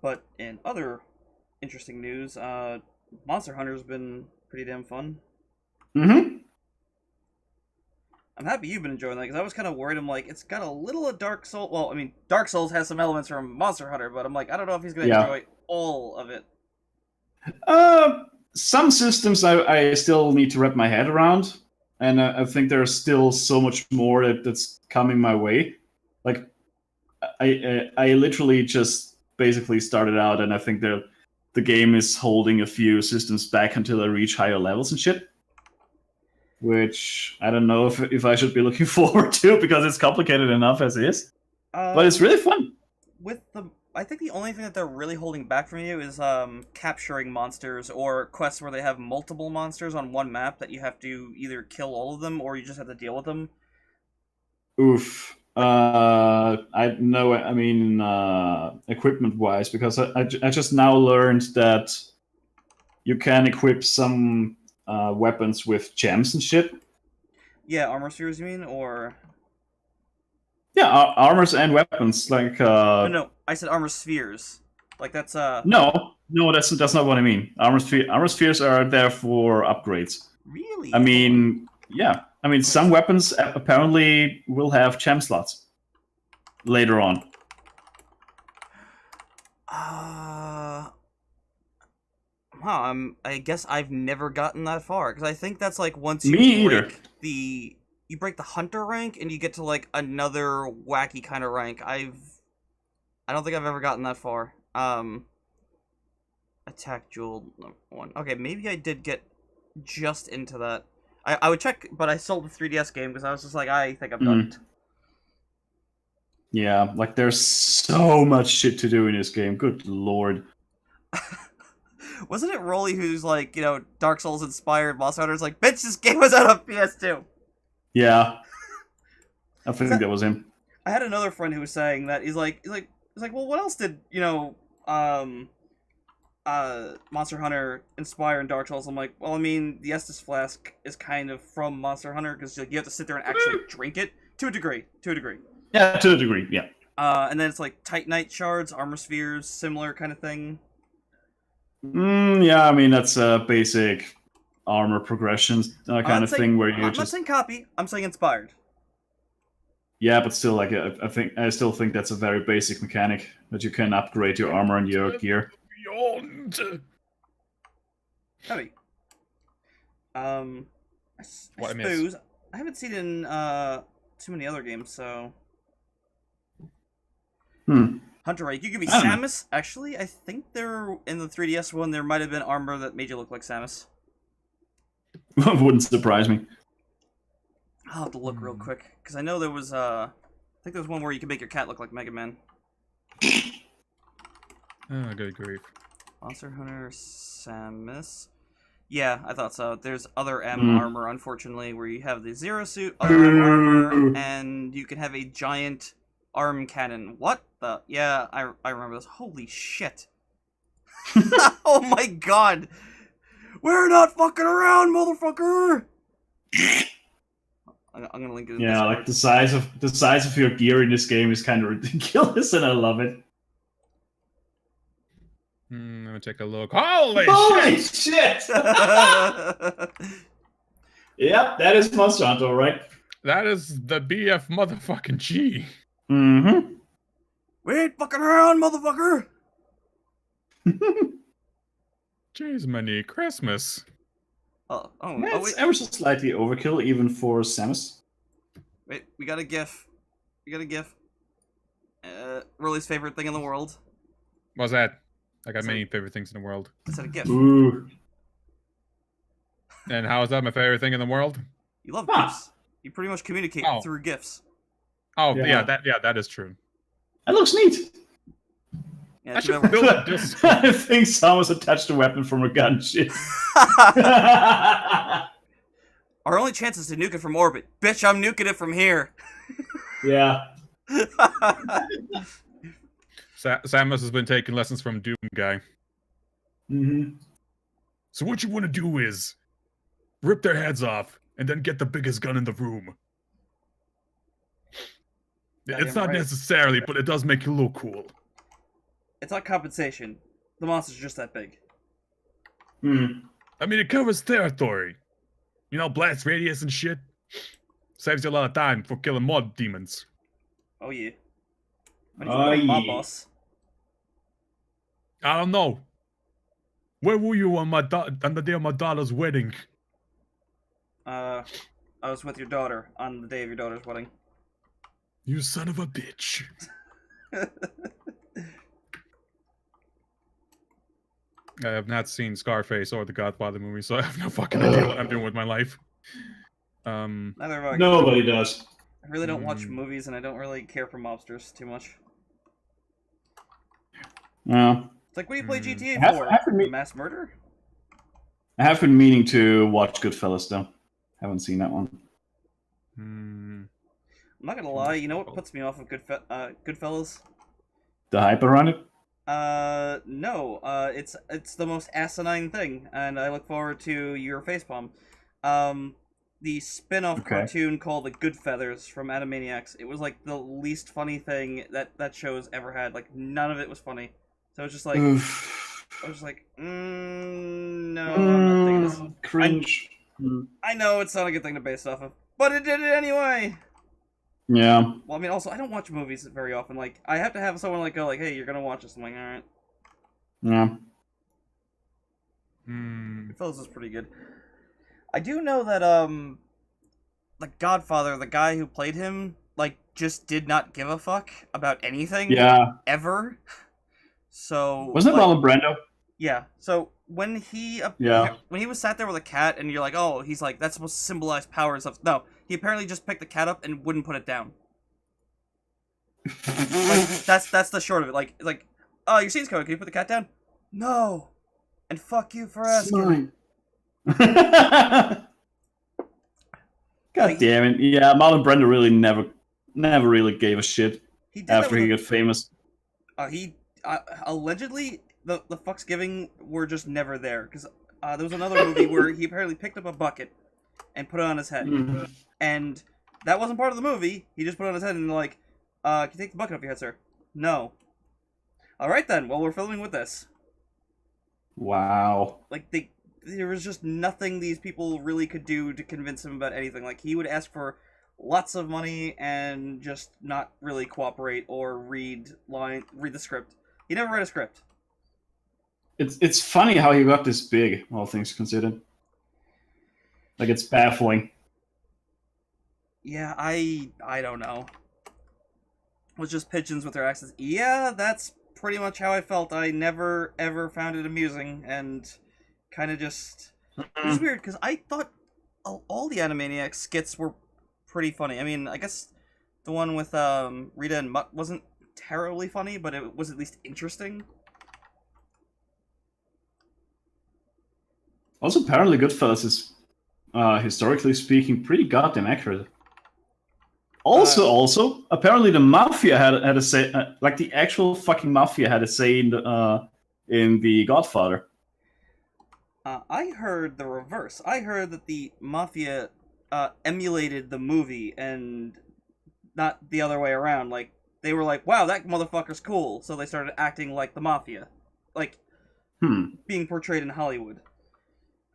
But in other interesting news, Monster Hunter's been pretty damn fun. I'm happy you've been enjoying that, because I was kind of worried. I'm like, it's got a little of Dark Souls. Well, I mean, Dark Souls has some elements from Monster Hunter, but I'm like, I don't know if he's going to enjoy all of it. Some systems I still need to wrap my head around, and I think there's still so much more that's coming my way. Like, I literally just basically started out, and I think the game is holding a few systems back until I reach higher levels and shit. Which I don't know if I should be looking forward to, because it's complicated enough as is. But it's really fun. I think the only thing that they're really holding back from you is capturing monsters or quests where they have multiple monsters on one map that you have to either kill all of them or you just have to deal with them. Oof. I know. I mean, equipment-wise, because I just now learned that you can equip some weapons with gems and shit. Yeah, armor spheres, you mean, or? Yeah, armors and weapons. Like No, I said armor spheres. Like that's No, that's not what I mean. Armor spheres are there for upgrades. Really? I mean, yeah. I mean, some weapons apparently will have gem slots later on. I guess I've never gotten that far, because I think that's like once you Me break either. the you break the hunter rank and you get to like another wacky kind of rank. I don't think I've ever gotten that far. Attack Jewel #1. Okay, maybe I did get just into that. I would check, but I sold the 3DS game because I was just like, I think I'm done. Yeah, like there's so much shit to do in this game. Good lord. Wasn't it Rolly who's like, you know, Dark Souls inspired Monster Hunter's like, bitch, this game was out on PS2. Yeah. I think that was him. I had another friend who was saying that he's like, well, what else did, you know, Monster Hunter inspire in Dark Souls? I'm like, well, I mean, the Estus Flask is kind of from Monster Hunter because you have to sit there and actually drink it to a degree. Yeah, to a degree, yeah. And then it's like Titanite shards, armor spheres, similar kind of thing. Yeah, I mean, that's a basic armor progressions kind of thing where you I'm not saying copy, I'm saying inspired. Yeah, but still, like, I still think that's a very basic mechanic that you can upgrade your armor and your gear. Beyond. Heavy. I What I miss? suppose I haven't seen it in too many other games, so. Hunter Rank. You could be I don't know. Samus. Actually, I think there in the 3DS one there might have been armor that made you look like Samus. Wouldn't surprise me. I'll have to look real quick because I know there was I think there was one where you could make your cat look like Mega Man. Oh, good grief. Monster Hunter Samus. Yeah, I thought so. There's other M armor, unfortunately, where you have the Zero Suit, other M armor, and you can have a giant arm cannon. What the? Yeah, I remember this. Holy shit. Oh my god. We're not fucking around, motherfucker! I'm gonna link it in Yeah, like the size of your gear in this game is kind of ridiculous, and I love it. Let me take a look. Holy shit! Yep, that is Monster Hunter, all right. That is the BF motherfucking G. Mm-hmm. We ain't fucking around, motherfucker! Jeez, many Christmas. It's ever so slightly overkill, even for Samus. Wait, we got a GIF. Rolly's favorite thing in the world. What's that? I got many favorite things in the world. I said a GIF. Ooh. And how is that my favorite thing in the world? You love GIFs. You pretty much communicate through GIFs. Oh, yeah, that is true. That looks neat. Yeah, I should build a disc. I think Samus attached a weapon from a gun. Shit. Our only chance is to nuke it from orbit. Bitch, I'm nuking it from here. Yeah. Samus has been taking lessons from Doom Guy. Mm-hmm. So what you want to do is rip their heads off and then get the biggest gun in the room. It's not necessarily, but it does make you look cool. It's not compensation. The monster's just that big. I mean, it covers territory. You know, blast radius and shit. Saves you a lot of time for killing more demons. Oh yeah. When did you become mob boss? I don't know. Where were you on the day of my daughter's wedding? I was with your daughter on the day of your daughter's wedding. You son of a bitch. I have not seen Scarface or the Godfather movie, so I have no fucking idea what I'm doing with my life. Neither have I. Nobody does. I really don't watch movies, and I don't really care for mobsters too much. No. It's like, what do you play GTA for? Mass murder? I have been meaning to watch Goodfellas, though. Haven't seen that one. I'm not gonna lie, you know what puts me off of Goodfellas? The hype around it? No. It's the most asinine thing, and I look forward to your facepalm. The spin-off cartoon called The Good Feathers from Animaniacs. It was like the least funny thing that show's ever had. Like, none of it was funny. So it's just like, I was like, no, I'm not thinking this. Cringe. I know it's not a good thing to base off of, but it did it anyway. Yeah. Well, I mean, also, I don't watch movies very often. Like, I have to have someone like go like, "Hey, you're gonna watch this." I'm like, "All right." Yeah. Goodfellas is pretty good. I do know that the Godfather, the guy who played him, like, just did not give a fuck about anything. Yeah. Ever. So Wasn't it like, Marlon Brando? yeah. So when he Yeah. when he was sat there with a cat, and you're like, oh, he's like, that's supposed to symbolize power and stuff. No, he apparently just picked the cat up and wouldn't put it down. Like, that's the short of it. Like, oh, your scene's coming. Can you put the cat down? No. And fuck you for asking. God damn it. Yeah, Marlon Brando really never really gave a shit He did that after with he got famous. he allegedly the fucks giving were just never there, because there was another movie where he apparently picked up a bucket and put it on his head, and that wasn't part of the movie. He just put it on his head and like, can you take the bucket off your head, sir? No. All right then. Well, we're filming with this. Wow. Like, there was just nothing these people really could do to convince him about anything. Like, he would ask for lots of money and just not really cooperate or read the script. He never read a script. It's funny how he got this big, all things considered. Like, it's baffling. Yeah, I don't know. It was just pigeons with their accents. Yeah, that's pretty much how I felt. I never ever found it amusing, and kind of just... It was weird, because I thought all the Animaniacs skits were pretty funny. I mean, I guess the one with Rita and Mutt wasn't terribly funny, but it was at least interesting. Also, apparently Goodfellas is, historically speaking, pretty goddamn accurate. Also, apparently the Mafia had a say, like the actual fucking Mafia had a say in the Godfather. I heard the reverse. I heard that the Mafia emulated the movie and not the other way around. Like, they were like, wow, that motherfucker's cool, so they started acting like the Mafia. Like, being portrayed in Hollywood.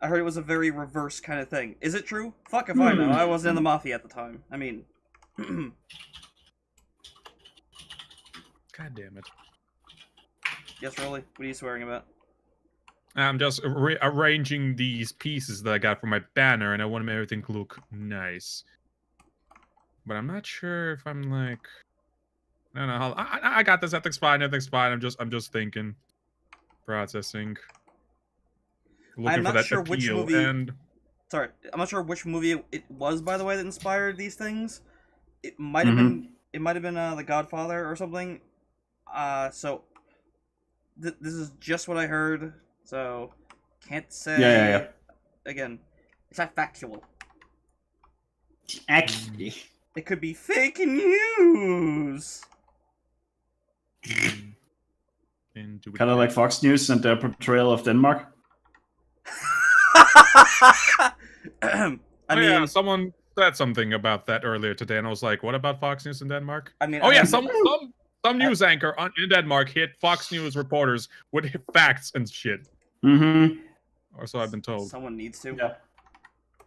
I heard it was a very reverse kind of thing. Is it true? Fuck if I know. I wasn't in the Mafia at the time. I mean... God damn it. Yes, really? What are you swearing about? I'm just arranging these pieces that I got for my banner, and I want to make everything look nice. But I'm not sure if I'm like... I don't know how... I got this. Everything's fine. Everything's fine. I'm just thinking. Processing. Looking I'm for not that sure appeal, which movie... and... Sorry, I'm not sure which movie it was, by the way, that inspired these things. It might have been... It might have been The Godfather or something. So... This is just what I heard, so... Can't say... Yeah. Again, it's not factual. Actually. It could be fake news! Kind Kind of like Fox News and their portrayal of Denmark. I mean, yeah, someone said something about that earlier today, and I was like, "What about Fox News in Denmark?" I mean, oh yeah, some news anchor in Denmark hit Fox News reporters with facts and shit. Or so I've been told. Someone needs to. Yeah.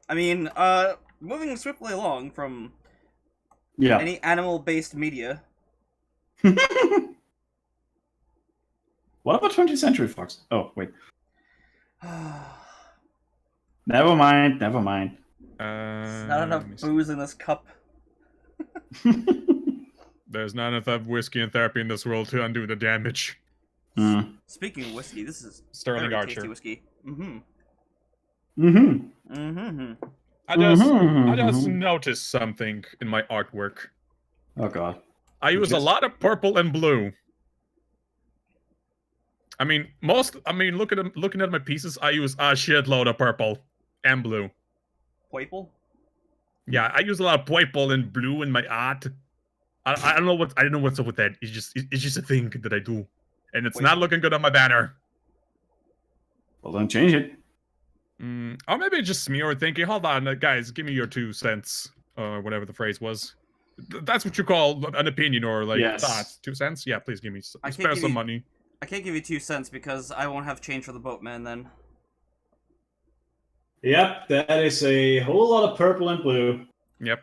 I mean, moving swiftly along from any animal-based media. What about 20th Century Fox? Oh, wait. Never mind. There's not enough booze in this cup. There's not enough whiskey and therapy in this world to undo the damage. Speaking of whiskey, this is Sterling very Archer. tasty whiskey. I just noticed something in my artwork. Oh god. I use a lot of purple and blue. I mean, looking at my pieces, I use a shitload of purple and blue. Purple? Yeah, I use a lot of purple and blue in my art. I don't know what's up with that. It's just a thing that I do, and it's not looking good on my banner. Well, don't change it. Or maybe it's just me or thinking. Hold on, guys, give me your 2 cents, or whatever the phrase was. That's what you call an opinion or like thoughts. 2 cents? Yeah, please give me spare some money. I can't give you 2 cents because I won't have change for the boatman then. Yep, that is a whole lot of purple and blue. Yep.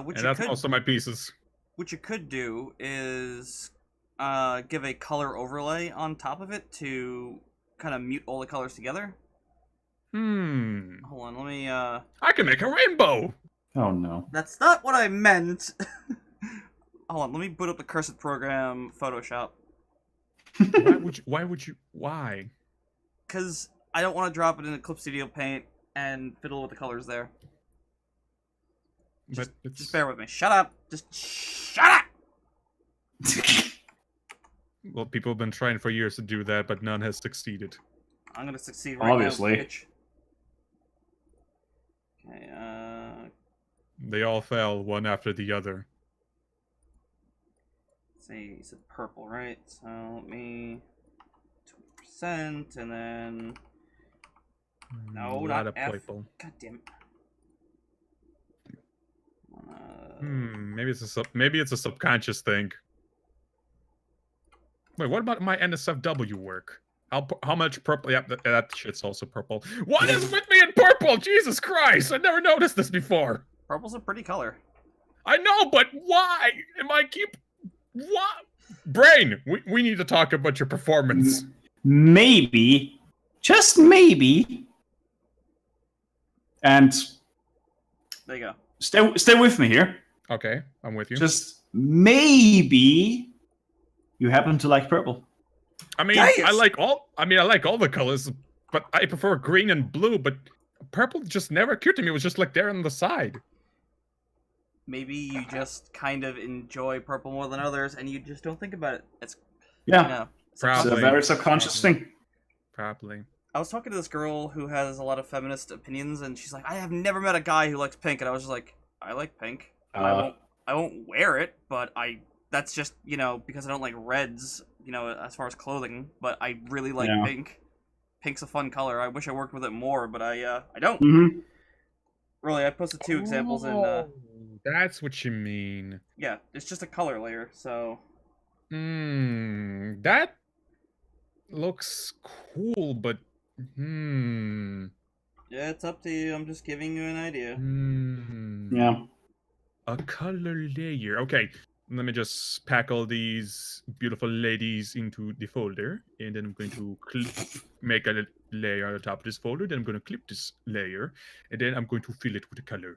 Which and that's most of my pieces. What you could do is give a color overlay on top of it to kind of mute all the colors together. Hold on, let me I can make a rainbow! Oh no. That's not what I meant. Hold on, let me boot up the cursed program Photoshop. Why? Because I don't want to drop it in Eclipse Studio Paint and fiddle with the colors there. Just bear with me. Shut up. Just shut up! Well, people have been trying for years to do that, but none has succeeded. I'm gonna succeed right Obviously. now, bitch. Okay, They all fell one after the other. let's see, you said purple, right? So let me 20%, and then no, a lot not of F. purple. God damn it. Maybe it's a subconscious thing. Wait, what about my NSFW work? How much purple? Yeah, that shit's also purple. What is with me in purple? Jesus Christ! I never noticed this before. Purple's a pretty color. I know, but why? What? Brain, we need to talk about your performance. Maybe, just maybe, and There you go. stay with me here. Okay, I'm with you. Just maybe you happen to like purple. I mean, Yes! I like all the colors, but I prefer green and blue. But purple just never occurred to me. It was just like there on the side. Maybe you just kind of enjoy purple more than others, and you just don't think about it. It's Yeah, you know, it's a Probably. very subconscious thing. Probably. I was talking to this girl who has a lot of feminist opinions, and she's like, "I have never met a guy who likes pink," and I was just like, "I like pink. I won't wear it, but that's just because I don't like reds, as far as clothing. But I really like Yeah. pink. Pink's a fun color. I wish I worked with it more, but I don't. Mm-hmm. Really, I posted 2 examples, and That's what you mean. yeah, it's just a color layer. So That looks cool, but yeah, it's up to you. I'm just giving you an idea. Yeah. A color layer. Okay, let me just pack all these beautiful ladies into the folder, and then I'm going to make a layer on the top of this folder. Then I'm going to clip this layer, and then I'm going to fill it with a color.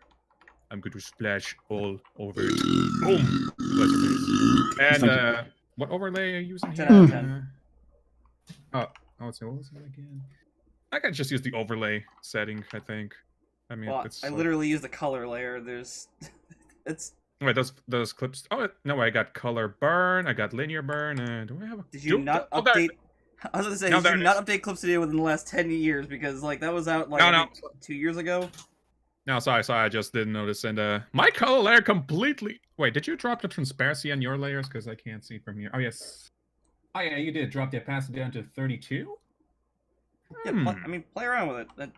I'm going to splash all over it. Boom! Bless your face. And what overlay are you using here? 10 out of 10. What was it again? I can just use the overlay setting, I think. I mean, Well, it's I literally used the color layer. There's, it's. Wait, those clips. Oh no, I got color burn. I got linear burn. Do I have a? Did you not oh, there- update? I was gonna say, No, did there you it not is. update Clip Studio within the last 10 years? Because that was out No, I think, 2 years ago. No, sorry, I just didn't notice. And my color layer completely. Wait, did you drop the transparency on your layers? Because I can't see from here. Oh yes. Oh yeah, you did drop the opacity down to 32. Yeah, play around with it.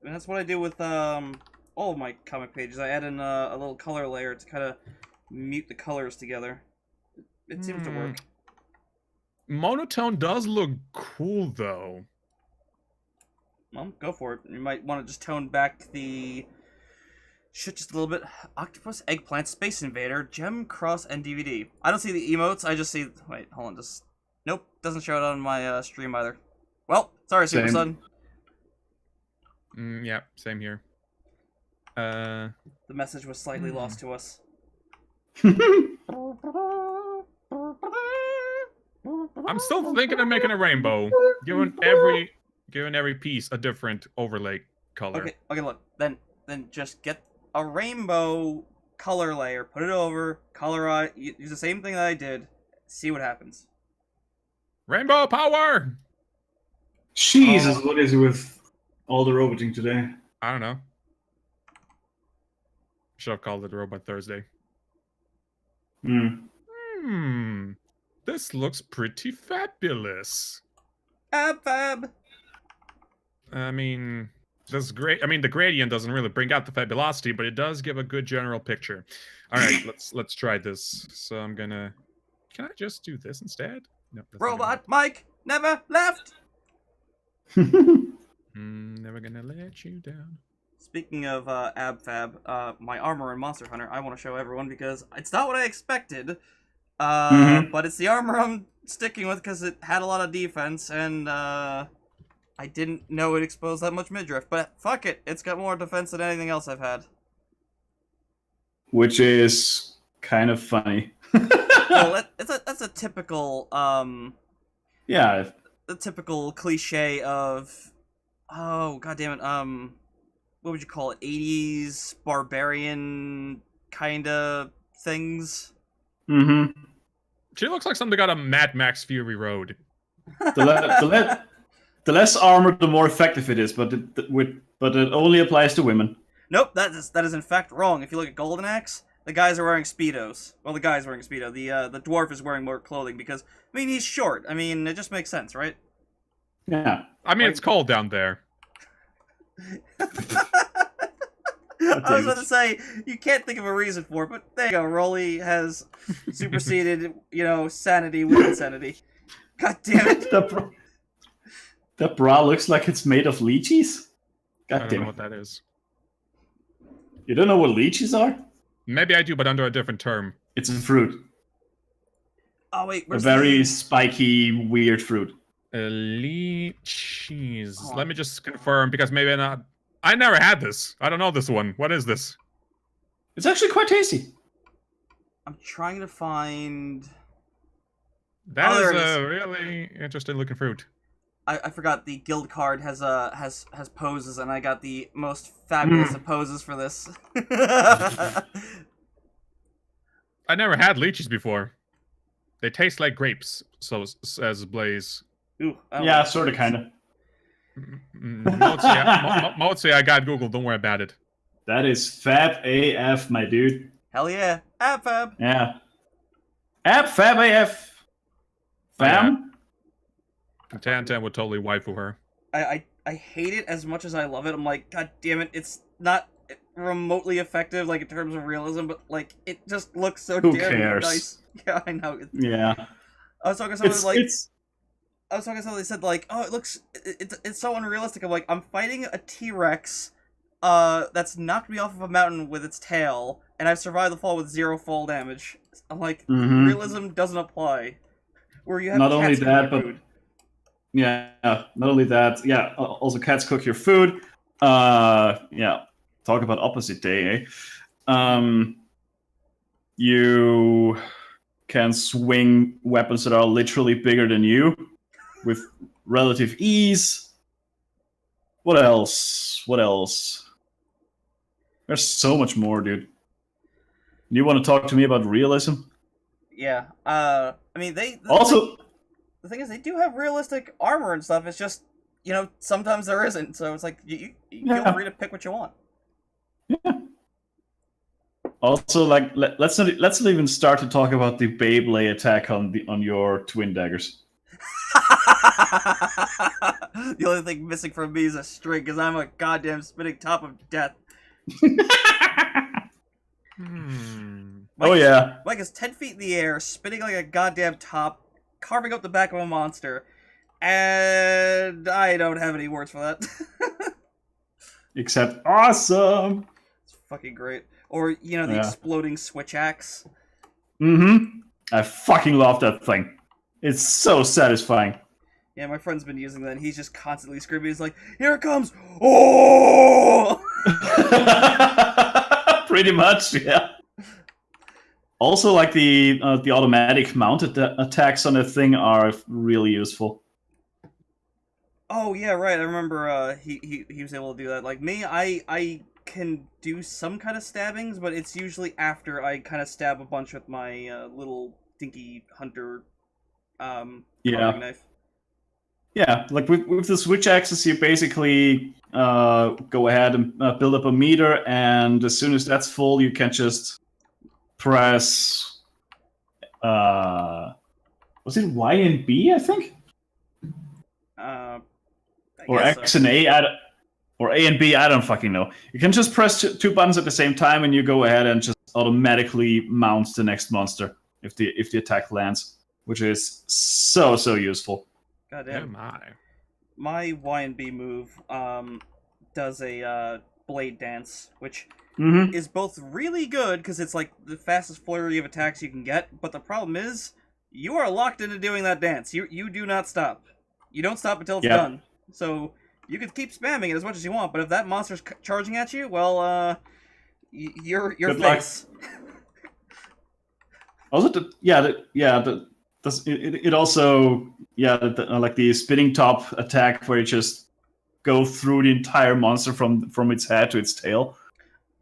That's what I do with all of my comic pages. I add in a little color layer to kind of mute the colors together. It seems to work. Monotone does look cool though. Well, go for it. You might want to just tone back the shit just a little bit. Octopus, Eggplant, Space Invader, Gem, Cross, and DVD. I don't see the emotes. I just see. Wait, hold on. Nope, doesn't show it on my stream either. Well, sorry, Super Same. Son. Yeah, same here. The message was slightly lost to us. I'm still thinking of making a rainbow, giving every piece a different overlay color. Okay, look. Then just get a rainbow color layer, put it over, colorize, use the same thing that I did, see what happens. Rainbow power! Jesus, what is it with all the roboting today? I don't know. Should have called it Robot Thursday. This looks pretty fabulous. Fab. I mean, that's great. I mean, the gradient doesn't really bring out the fabulosity, but it does give a good general picture. All right, let's try this. So I'm gonna. Can I just do this instead? Nope. that's not gonna Robot Mike never left. Never gonna let you down. Speaking of AbFab, my armor in Monster Hunter, I want to show everyone because it's not what I expected. But it's the armor I'm sticking with because it had a lot of defense, and I didn't know it exposed that much midriff. But fuck it, it's got more defense than anything else I've had. which is kind of funny. Well, that's a typical Yeah, the typical cliche of, oh god damn it, what would you call it, 80s barbarian kind of things. mm-hmm. She looks like something out of Mad Max Fury Road. The less armor, the more effective it is, but it only applies to women. Nope, that is in fact wrong. If you look at Golden Axe, the guys are wearing speedos. Well, the guy's wearing a speedo. The dwarf is wearing more clothing because, I mean, he's short. I mean, it just makes sense, right? Yeah. I mean, it's cold down there. I was about to say, you can't think of a reason for it, but there you go. Rolly has superseded, sanity with insanity. God damn it. That bra looks like it's made of lychees. I God don't damn know it. what that is. You don't know what lychees are? Maybe I do, but under a different term. It's a fruit. Oh, wait. A very spiky, weird fruit. Lychees. Oh. Let me just confirm, because maybe not. I never had this. I don't know this one. What is this? It's actually quite tasty. I'm trying to find... That Oh, is there it is. a really interesting looking fruit. I forgot the guild card has poses, and I got the most fabulous of poses for this. I never had lychees before. They taste like grapes, so says Blaze. Ooh, I don't Yeah, like sort of, grapes. kind of. Mostly, I got Google. Don't worry about it. That is fab AF, my dude. Hell yeah, fab. Yeah. Fab AF. Fam? Tan would totally waifu her. I hate it as much as I love it. I'm like, god damn it, it's not remotely effective, like in terms of realism, but like it just looks so Who damn cares? nice. Yeah, I know. Yeah. I was talking to someone like. It's I was talking to someone that said like, oh, it's so unrealistic. I'm like, I'm fighting a T-Rex, that's knocked me off of a mountain with its tail, and I've survived the fall with 0 fall damage. I'm like, Mhm. realism doesn't apply. Where you have Not only cats cooking that, your but food. yeah, not only that, yeah, also cats cook your food. Yeah, talk about opposite day, eh? You can swing weapons that are literally bigger than you with relative ease. What else? There's so much more, dude. You want to talk to me about realism? Yeah. I mean, the thing is, they do have realistic armor and stuff. It's just, sometimes there isn't. So it's like you feel Yeah. free to pick what you want. Also, like, let's not even start to talk about the Beyblade attack on your twin daggers. The only thing missing from me is a string, because I'm a goddamn spinning top of death. Oh yeah, Mike is 10 feet in the air, spinning like a goddamn top, carving up the back of a monster, and I don't have any words for that. except awesome. It's fucking great. Or, the Yeah. exploding switch axe. Mm-hmm. I fucking love that thing. It's so satisfying. Yeah, my friend's been using that, and he's just constantly screaming. He's like, here it comes! Oh! Pretty much, yeah. Also, like the automatic mounted attacks on the thing are really useful. Oh, yeah, right. I remember he was able to do that. Like me, I can do some kind of stabbings, but it's usually after I kind of stab a bunch with my little dinky hunter carving knife. Yeah, like with the switch axes, you basically go ahead and build up a meter, and as soon as that's full, you can just press. Was it Y and B? I think, or guess X so. and A. Or A and B. I don't fucking know. You can just press two buttons at the same time, and you go ahead and just automatically mount the next monster if the attack lands, which is so useful. Goddamn. Oh my. My Y and B move does a blade dance, which Mm-hmm. is both really good because it's like the fastest flurry of attacks you can get, but the problem is you are locked into doing that dance. You do not stop. You don't stop until it's Yep. done. So you could keep spamming it as much as you want, but if that monster's charging at you, well, Your Good luck. face. Also, it also like the spinning top attack where you just go through the entire monster from its head to its tail.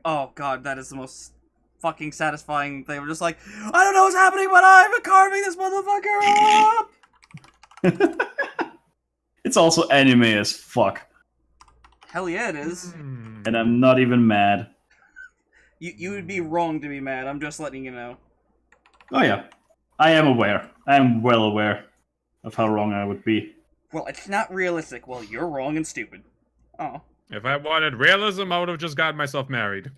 Oh god, that is the most fucking satisfying thing. I'm just like, I don't know what's happening, but I'm carving this motherfucker up! It's also anime as fuck, Hell yeah, it is. Hmm. and I'm not even mad. You would be wrong to be mad. I'm just letting you know. Oh yeah, I am aware. I am well aware of how wrong I would be. Well, it's not realistic. Well, you're wrong and stupid. Oh. If I wanted realism, I would have just gotten myself married.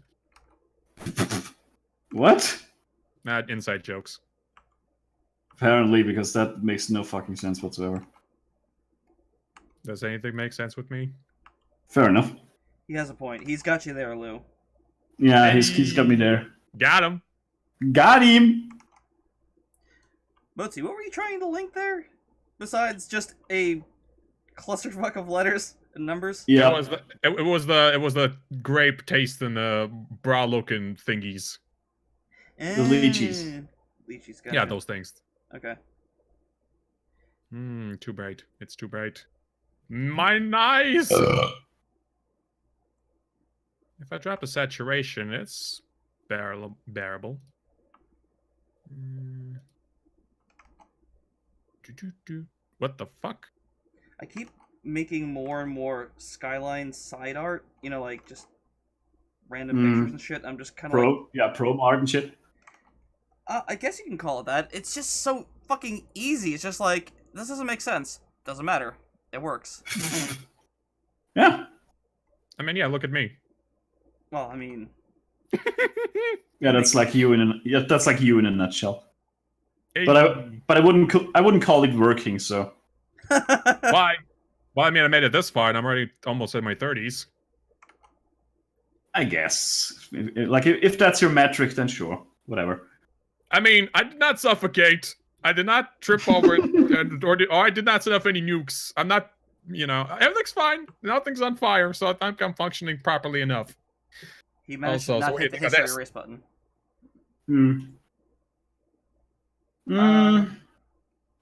What? Not inside jokes. Apparently, because that makes no fucking sense whatsoever. Does anything make sense with me? Fair enough. He has a point. He's got you there, Lou. Yeah, he's got me there. Got him. Got him! Mozi, what were you trying to link there? Besides just a clusterfuck of letters and numbers? Yeah. It was the grape tasting bra looking thingies. The lychees. Lychees, got Yeah, it. those things. Okay. Too bright. It's too bright. My nice. If I drop the saturation, it's bearable. What the fuck? I keep making more and more Skyline side art. You know, like just random pictures and shit. I'm just kind of like... Pro art and shit. I guess you can call it that. It's just so fucking easy. It's just like, this doesn't make sense. Doesn't matter. It works. Yeah. I mean, yeah, look at me. Well, I mean... Yeah, that's like you in a nutshell. Hey, But I wouldn't call it working. So why? Well, I mean, I made it this far, and I'm already almost in my 30s. I guess like if that's your metric, then sure, whatever. I mean, I did not suffocate. I did not trip over it, or I did not set off any nukes. I'm not, everything's fine. Nothing's on fire, so I think I'm functioning properly enough. He managed Also, to so not hit the what do you think of history this? erase button.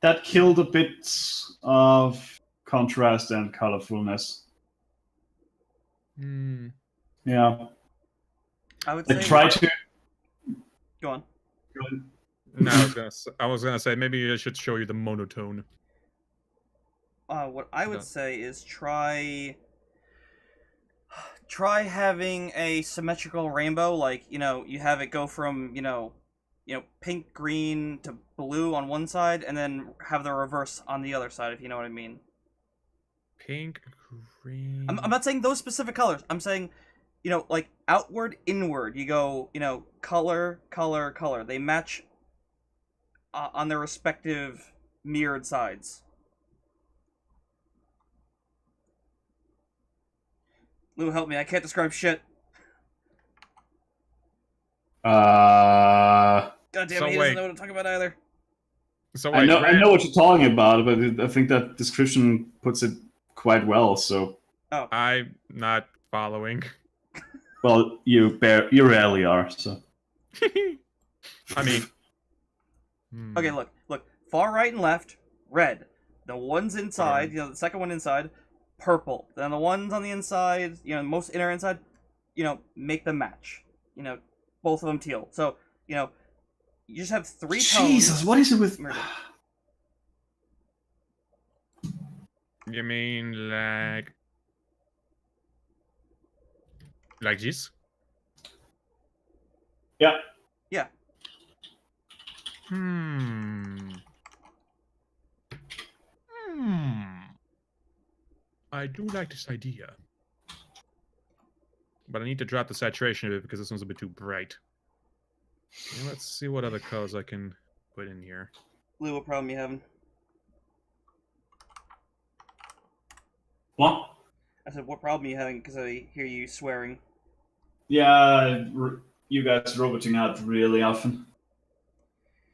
That killed a bit of contrast and colorfulness. Yeah, I would I say... try to. Go on. No, I was gonna say maybe I should show you the monotone. What I would No. say is try having a symmetrical rainbow, like, you have it go from, pink, green to blue on one side, and then have the reverse on the other side, if you know what I mean. Pink, green. I'm not saying those specific colors. I'm saying, like outward, inward. You go, color, color, color. They match on their respective mirrored sides. Lou, help me. I can't describe shit. God damn So it, he wait. doesn't know what I'm talking about either. So I wait, know what you're talking about, but I think that description puts it quite well. So, I'm not following. well, you rarely are. So, I mean, Okay, look. Far right and left, red. The ones inside, the second one inside, purple. Then the ones on the inside, most inner inside, make them match. Both of them teal. So, you just have three tones. Jesus, what is it with? You mean like this? Yeah. Yeah. I do like this idea. But I need to drop the saturation of it because this one's a bit too bright. And let's see what other colors I can put in here. Lou, what problem you having? What? I said, what problem you having? Because I hear you swearing. Yeah, you guys roboting out really often.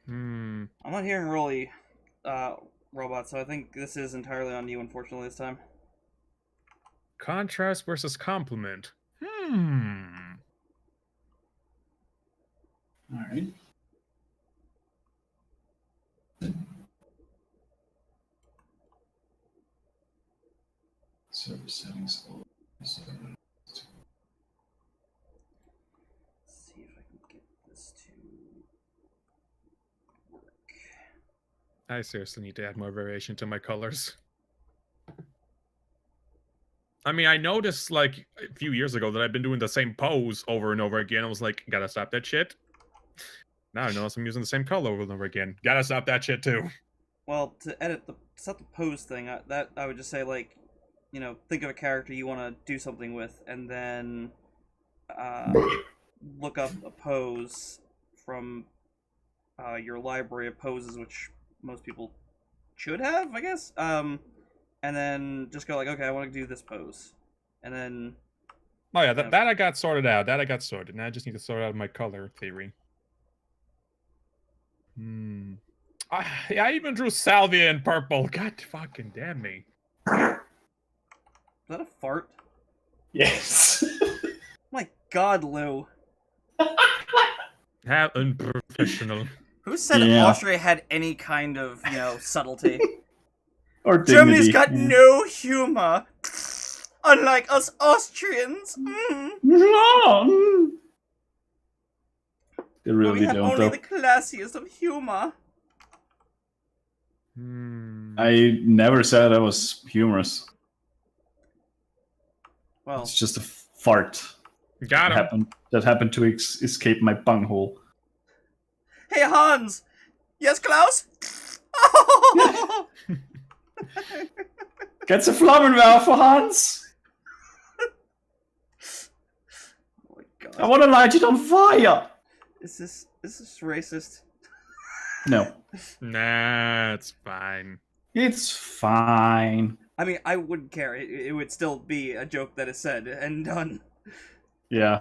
I'm not hearing really robots, so I think this is entirely on you, unfortunately, this time. Contrast versus complement. All right. Server settings. See if I can get this to work. I seriously need to add more variation to my colors. I mean, I noticed like a few years ago that I've been doing the same pose over and over again. I was like, gotta stop that shit. Now I notice I'm using the same color over and over again. Gotta stop that shit too. Well, to set the pose thing, I would just say, like, you know, think of a character you want to do something with, and then look up a pose from your library of poses, which most people should have, I guess. And then just go like, okay, I want to do this pose, and then. Oh yeah, that I got sorted out. That I got sorted. Now I just need to sort out my color theory. I even drew salvia in purple. God fucking damn me. Is that a fart? Yes. My God, Lou. How unprofessional. Who said Austria had any kind of, you know, subtlety? Or Germany's dignity. got no humor. Unlike us Austrians. No. They But really we have don't, only though. the classiest of humor. I never said I was humorous. Well, It's just a fart Got him. that happened to escape my bunghole. hey Hans! Yes, Klaus? Get the Flammenwerfer, Hans! Oh my God. I want to light it on fire! Is this racist? No. Nah, it's fine. It's fine. I mean, I wouldn't care. It would still be a joke that is said and done. Yeah.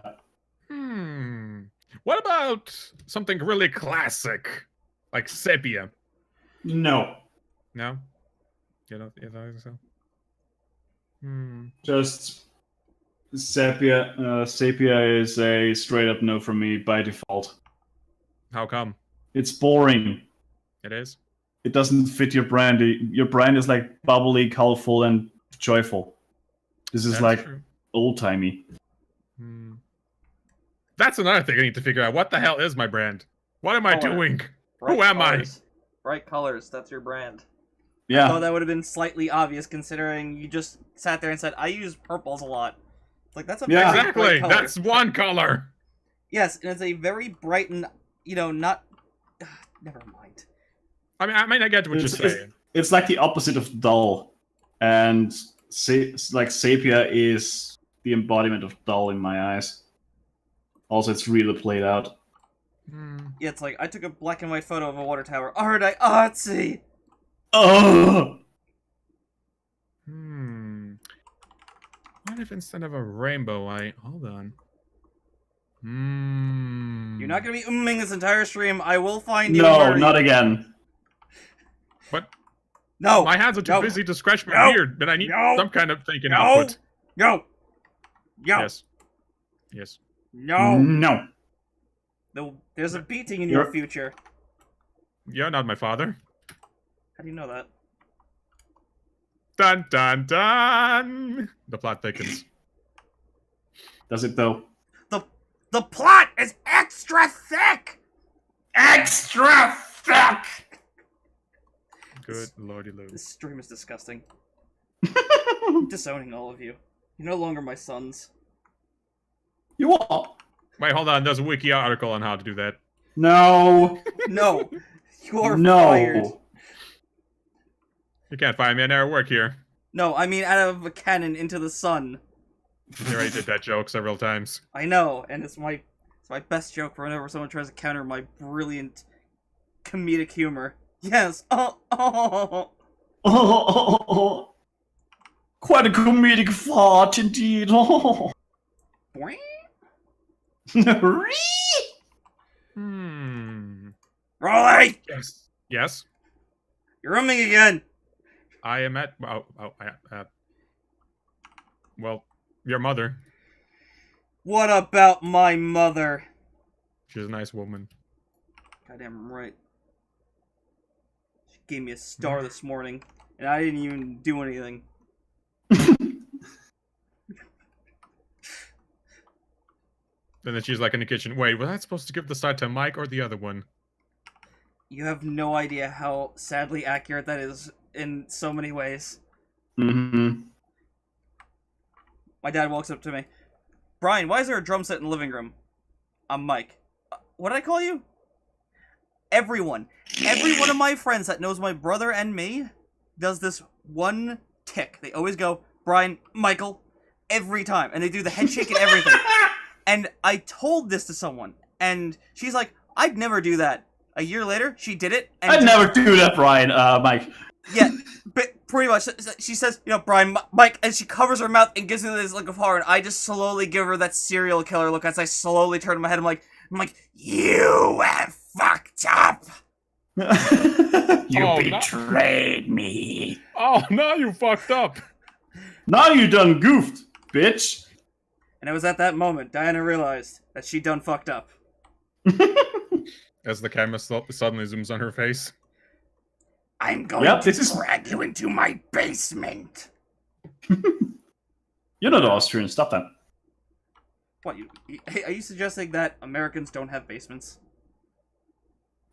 What about something really classic? Like sepia? No. No? You don't think so? Just Sepia. Sepia is a straight up no from me by default. How come? It's boring. It is? It doesn't fit your brand. Your brand is like bubbly, colorful, and joyful. This is That's like true. old timey. That's another thing I need to figure out. What the hell is my brand? What am I Color. doing? Who am I? Bright colors, that's your brand. Yeah. Oh, that would have been slightly obvious considering you just sat there and said, I use purples a lot. It's like, that's a Yeah. very Exactly. bright color. That's one color. Yes, and it's a very bright and, you know, not... Never mind. I mean, I might not get what you're saying. It's like the opposite of dull, and like sepia is the embodiment of dull in my eyes. Also, it's really played out. Yeah, it's like, I took a black and white photo of a water tower. Aren't I artsy? Oh. What if instead of a rainbow, hold on. You're not gonna be umming this entire stream. I will find you. No, Murray. not again. But No. my hands are too No. busy to scratch my No. beard, but I need No. some kind of thinking No. output. No. No. Yes. Yes. No. No. There's a beating in your You're- future. You're not my father. How do you know that? Dun dun dun! The plot thickens. Does it though? The plot is extra thick. Extra thick. Good lordy loo. This stream is disgusting. I'm disowning all of you. You're no longer my sons. You are. Wait, hold on. There's a wiki article on how to do that. No. No. You're No. fired. You can't find me. I never work here. No, I mean out of a cannon into the sun. You already did that joke several times. I know, and it's my best joke for whenever someone tries to counter my brilliant comedic humor. Yes. Oh. Oh. Quite a comedic fart indeed. Oh. Boing. Rolly! Yes. Yes. You're rooming again. I am at. Well, your mother. What about my mother? She's a nice woman. Goddamn right. She gave me a star this morning, and I didn't even do anything. And then she's like in the kitchen. Wait, was I supposed to give the star to Mike or the other one? You have no idea how sadly accurate that is in so many ways. Mm-hmm. My dad walks up to me. Brian, why is there a drum set in the living room? I'm Mike. What did I call you? Every one of my friends that knows my brother and me does this one tick. They always go, Brian, Michael, every time. And they do the head shake and everything. And I told this to someone, and she's like, I'd never do that. A year later, she did it. And I'd never do that, Brian. Mike. Yeah, but pretty much. She says, Brian, Mike, and she covers her mouth and gives me this look of horror, and I just slowly give her that serial killer look as I slowly turn my head. I'm like, you have fucked up. You betrayed me. Oh, now you fucked up. Now you done goofed, bitch. And it was at that moment Diana realized that she done fucked up. As the camera suddenly zooms on her face. I'm going to drag you into my basement. You're not Austrian. Stop that. What, are you suggesting that Americans don't have basements?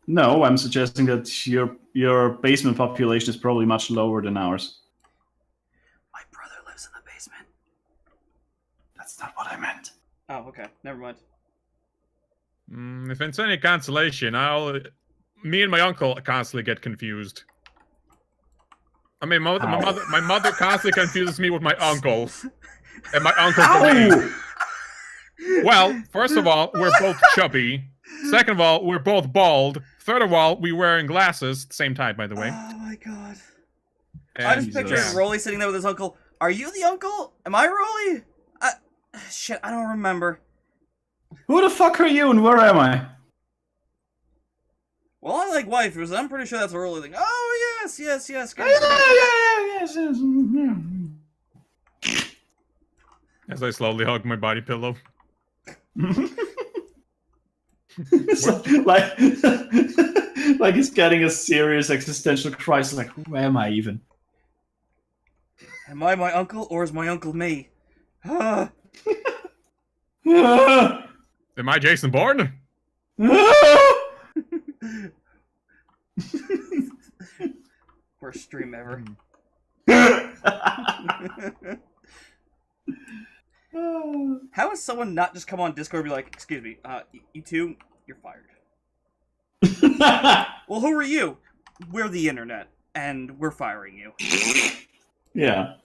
No, I'm suggesting that your basement population is probably much lower than ours. My brother lives in the basement. That's not what I meant. Oh, okay. Never mind. If it's any consolation, me and my uncle constantly get confused. I mean, my mother constantly confuses me with my uncle, and my uncle with me. Well, first of all, we're both chubby. Second of all, we're both bald. Third of all, we're wearing glasses at the same time, by the way. Oh my god. And, I just pictured Rolly sitting there with his uncle. Are you the uncle? Am I Rolly? Shit, I don't remember. Who the fuck are you and where am I? Well, I like waifus. I'm pretty sure that's a Rolly thing. Oh, yes. Yes. as I slowly hug my body pillow. So, like he's getting a serious existential crisis. Like, who am I even? Am I my uncle, or is my uncle me? Am I Jason Bourne? Worst stream ever. How is someone not just come on Discord and be like, excuse me, you two, you're fired. Well, who are you? We're the internet, and we're firing you. Yeah.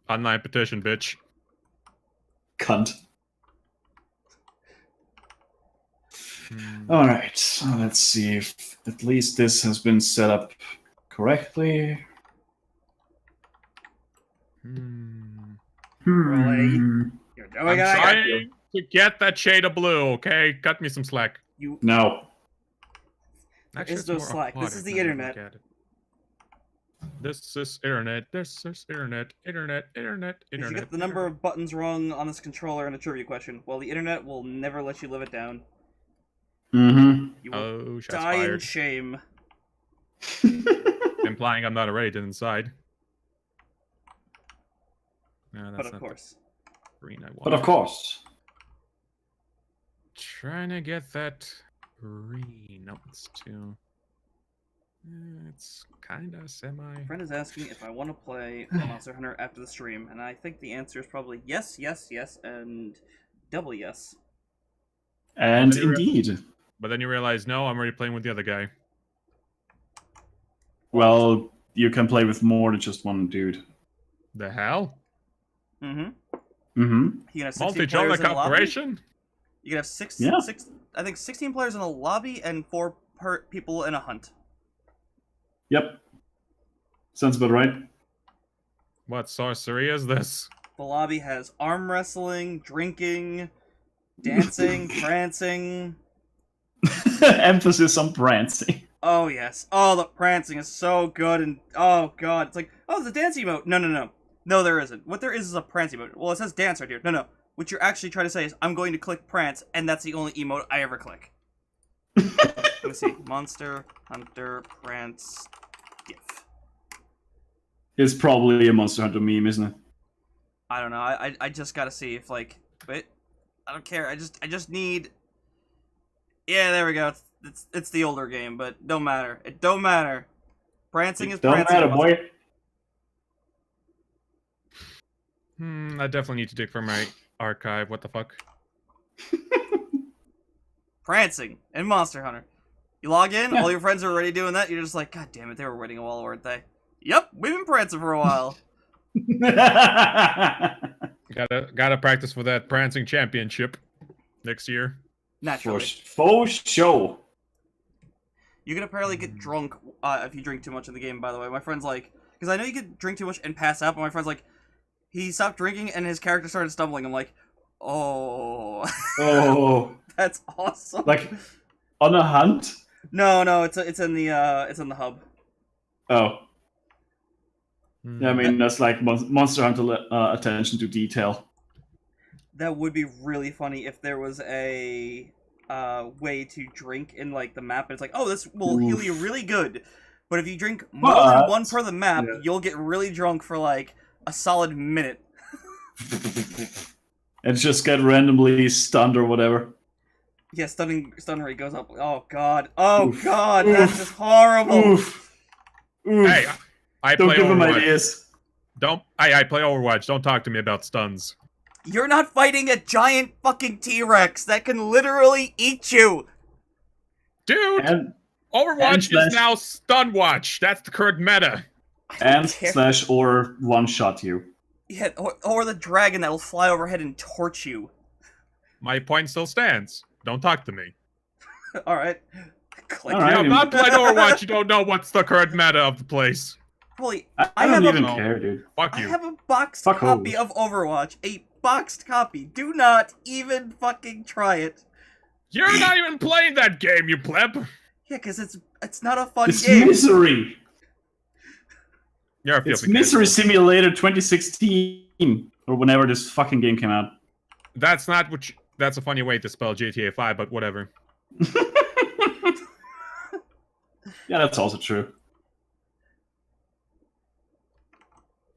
Online petition, bitch. Cunt. Alright, so let's see if at least this has been set up correctly. Rolly, you're doing I'm it. trying to get that shade of blue, okay? Cut me some slack. No. There is no it's more slack. This aquatic is the now that I internet. look at it. This is internet. This is internet. Internet. Internet. If you Internet. get the number of buttons wrong on this controller in a trivia question, well, the internet will never let you live it down. Mm-hmm. You will Oh, shots die in fired. shame. Implying I'm not already inside. No, that's But of not course. the green I want. But of course. Trying to get that green. Nope, it's too. It's kind of semi. Friend is asking if I want to play Monster Hunter after the stream, and I think the answer is probably yes, yes, yes, and double yes. And indeed. But then you realize, no, I'm already playing with the other guy. Well, you can play with more than just one dude. The hell? Mm-hmm. Mm-hmm. You can have 16 Multi-genre players in a lobby. cooperation? You can have six, Yeah. I think 16 players in a lobby and 4 people in a hunt. Yep. Sounds about right. What sorcery is this? The lobby has arm wrestling, drinking, dancing, prancing. Emphasis on prancing. Oh yes. Oh, the prancing is so good, and oh god, it's like, oh, it's a dance emote. No, there isn't. What there is a prance emote. Well, it says dance right here. No. What you're actually trying to say is, I'm going to click prance, and that's the only emote I ever click. Let me see. Monster Hunter Prance GIF. It's probably a Monster Hunter meme, isn't it? I don't know. I just gotta see if like. Wait. I don't care. I just need. Yeah, there we go. It's the older game, but don't matter. It don't matter. Prancing is Don't prancing. matter, boy. I definitely need to dig for my archive. What the fuck? Prancing and Monster Hunter. You log in, all your friends are already doing that. You're just like, God damn it, they were waiting a while, weren't they? Yep, we've been prancing for a while. Gotta practice for that prancing championship next year. Naturally. For show. You can apparently get drunk if you drink too much in the game, by the way. My friend's like, because I know you can drink too much and pass out, but my friend's like, he stopped drinking and his character started stumbling. I'm like, oh. Oh. That's awesome. Like, on a hunt? No, it's in the hub. Oh. Yeah, I mean, that's like Monster Hunter attention to detail. That would be really funny if there was a way to drink in like the map, and it's like, oh, this will heal you really good. But if you drink more than one per the map, you'll get really drunk for like a solid minute. And just get randomly stunned or whatever. Yeah, stun rate goes up. Oh god. Oh Oof. god, Oof. that's just horrible. Oof. Oof. Hey, I Don't play give him Overwatch. ideas. I play Overwatch. Don't talk to me about stuns. You're not fighting a giant fucking T-Rex that can literally eat you. Dude, And Overwatch and is now stun watch. That's the current meta. or one shot you. Yeah, or the dragon that'll fly overhead and torch you. My point still stands. Don't talk to me. Alright. Click. All right. You have not played Overwatch. You don't know what's the current meta of the place. Holy, I I don't have even a- care, dude. Fuck I you. have a boxed Fuck copy hoes. of Overwatch. A boxed copy. Do not even fucking try it. You're not even playing that game, you pleb. Yeah, because it's not a fun It's game. Misery. You're a It's filthy Misery casual. Simulator 2016 or whenever this fucking game came out. That's not what. That's a funny way to spell GTA 5, but whatever. Yeah, that's also true.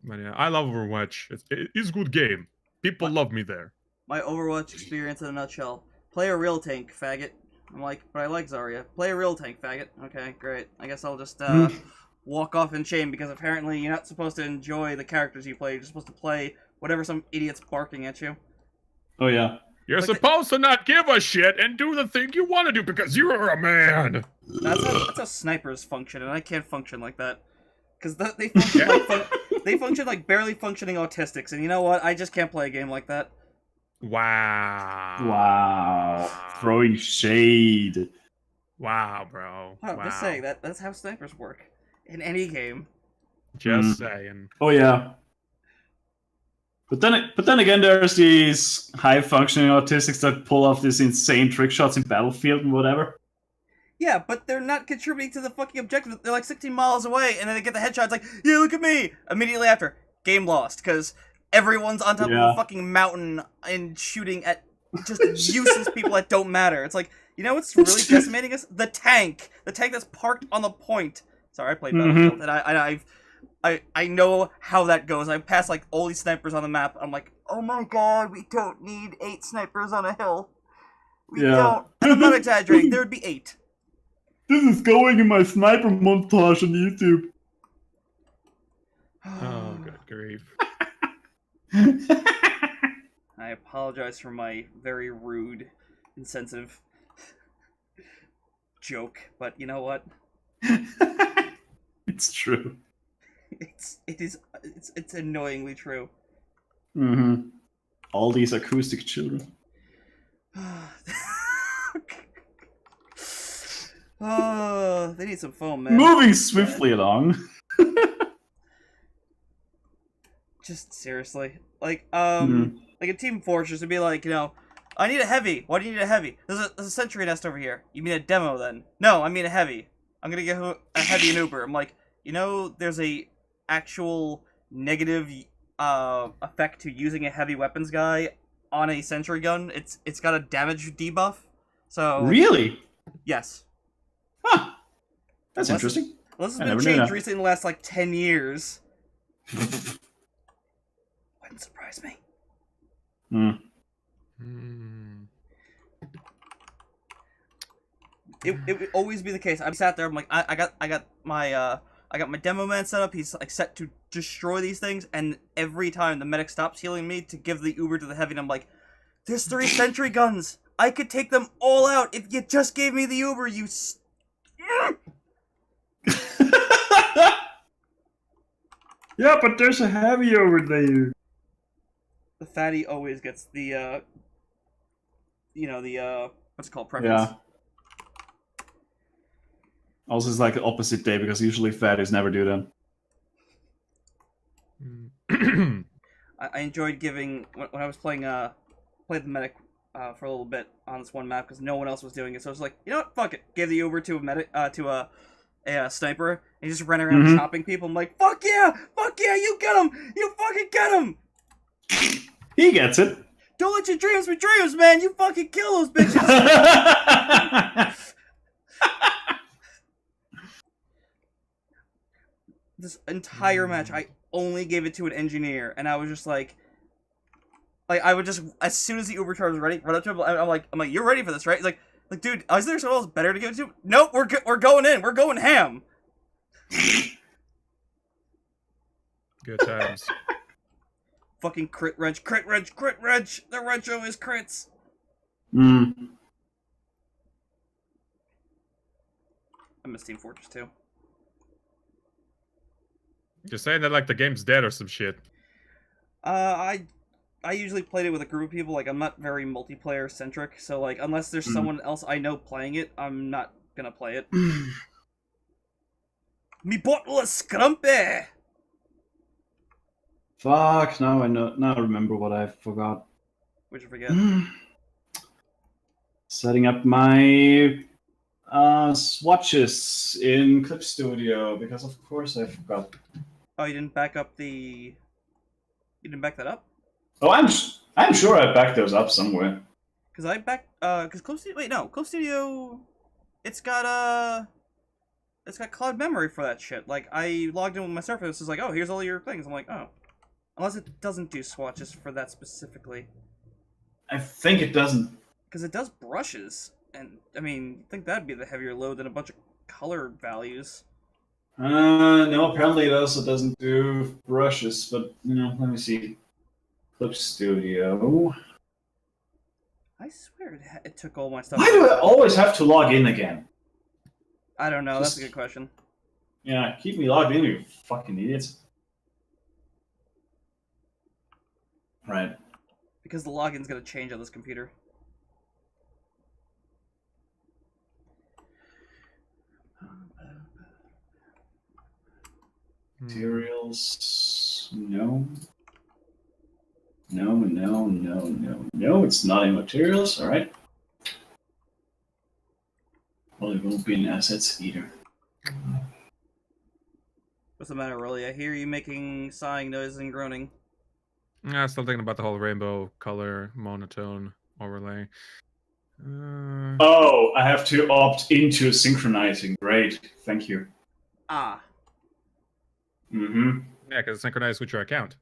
But yeah, I love Overwatch. It's a good game. People love me there. My Overwatch experience in a nutshell. Play a real tank, faggot. I'm like, but I like Zarya. Play a real tank, faggot. Okay, great. I guess I'll just walk off in shame because apparently you're not supposed to enjoy the characters you play. You're supposed to play whatever some idiot's barking at you. Oh yeah. You're Like the- supposed to not give a shit and do the thing you want to do because you're a man. That's how snipers function, and I can't function like that. Because they function they function like barely functioning autistics, and you know what? I just can't play a game like that. Wow. Wow. Throwing shade. Wow, bro. I'm Wow. just saying that's how snipers work in any game. Just saying. Oh yeah. But then again, there's these high-functioning autistics that pull off these insane trick shots in Battlefield and whatever. Yeah, but they're not contributing to the fucking objective. They're like 16 miles away, and then they get the headshots like, yeah, look at me! Immediately after, game lost, because everyone's on top of a fucking mountain and shooting at just useless people that don't matter. It's like, you know what's really decimating us? The tank! The tank that's parked on the point. Sorry, I played Battlefield, and I know how that goes. I passed like all these snipers on the map. I'm like, oh my god, we don't need 8 snipers on a hill. We don't. And I'm not exaggerating. There would be 8. This is going in my sniper montage on YouTube. Oh, good grief. I apologize for my very rude, insensitive joke, but you know what? It's true. It's annoyingly true. Mm-hmm. All these acoustic children. Oh, they need some foam, man. Moving swiftly along. Just seriously, like like a Team Fortress would be like, you know, I need a heavy. Why do you need a heavy? There's a sentry nest over here. You mean a demo then? No, I mean a heavy. I'm gonna get a heavy and Uber. I'm like, you know, there's a actual negative effect to using a heavy weapons guy on a sentry gun. It's got a damage debuff. So Really? yes. Huh. That's Unless- interesting. Unless it's I been never knew changed that. recently in the last like 10 years. Wouldn't surprise me. Hmm. Hmm. It would always be the case. I sat there. I'm like, I got my demo man set up. He's like set to destroy these things, and every time the medic stops healing me to give the Uber to the heavy, and I'm like, there's 3 sentry guns. I could take them all out if you just gave me the Uber. Yeah, but there's a heavy over there. The fatty always gets the what's it called, preference. Yeah. Also, it's like the opposite day because usually fatties never do that. Hmm. I enjoyed giving when I was played the medic for a little bit on this one map because no one else was doing it. So I was like, you know what, fuck it. Gave the Uber to a medic to a sniper, and he just ran around Mhm. chopping people. I'm like, fuck yeah, you get him, you fucking get him. He gets it. Don't let your dreams be dreams, man. You fucking kill those bitches. This entire match, I only gave it to an engineer, and I was just like I would just, as soon as the Uber car was ready, run up to him. I'm like, you're ready for this, right? He's like, dude, is there someone else better to give it to? Nope, we're going in. We're going ham. Good times. Fucking crit wrench, crit wrench, crit wrench. The wrench always crits. Mm. I miss Team Fortress 2. You're saying that like the game's dead or some shit. I usually played it with a group of people. Like, I'm not very multiplayer centric, so like unless there's Mm. someone else I know playing it, I'm not gonna play it. Me bottle of scrumpy. Fuck, now I know. Now I remember what I forgot. What'd you forget? Setting up my swatches in Clip Studio because of course I forgot. Oh, you didn't back up the. You didn't back that up? Oh, I'm sure I backed those up somewhere. Cause I back cause Clip Studio. Wait, no, Clip Studio. It's got cloud memory for that shit. Like I logged in with my Surface. It's like, oh, here's all your things. I'm like, oh, unless it doesn't do swatches for that specifically. I think it doesn't. Because it does brushes, and I mean, you'd think that'd be the heavier load than a bunch of color values. No, apparently it also doesn't do brushes, but let me see. Clip Studio. I swear it took all my stuff. Why do I always have to log in again? I don't know. That's Just- a good question. Yeah, keep me logged in, you fucking idiots. Right. Because the login's gonna change on this computer. Materials. No. No, it's not in materials, alright. Well, it won't be in assets either. What's the matter, Rolly? I hear you making sighing noises and groaning. I'm still thinking about the whole rainbow color monotone overlay. Oh, I have to opt into synchronizing. Great, thank you. Ah. Mm-hmm. Yeah, because it's synchronized with your account.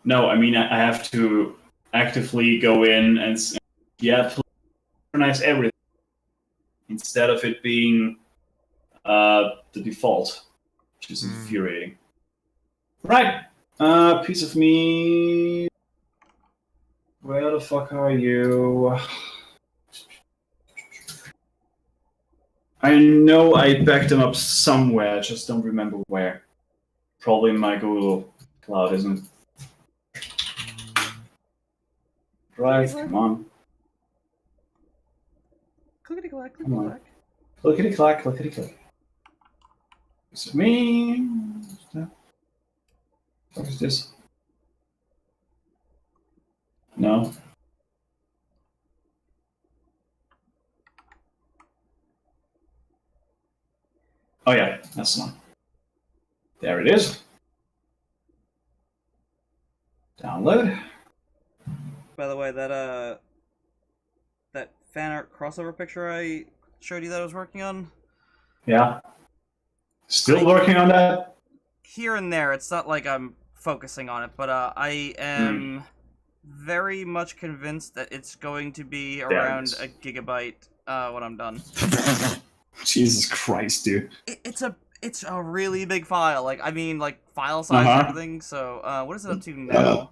No, I mean I have to actively go in and please synchronize everything instead of it being the default, which is infuriating. Right, piece of me. Where the fuck are you? I know I backed them up somewhere, I just don't remember where. Probably in my Google Cloud, isn't it? Right, come on. Clickety clack, Come clickety on. clack. Clickety clack, clickety clack. It's me. What is this? No. Oh yeah, that's the one. There it is. Download. By the way, that fan art crossover picture I showed you that I was working on. Yeah. Still working on that? Here and there, it's not like I'm focusing on it, but I am very much convinced that it's going to be around a gigabyte when I'm done. Jesus Christ, dude. It's a really big file. Like, I mean, like, file size and everything. So, what is it up to now?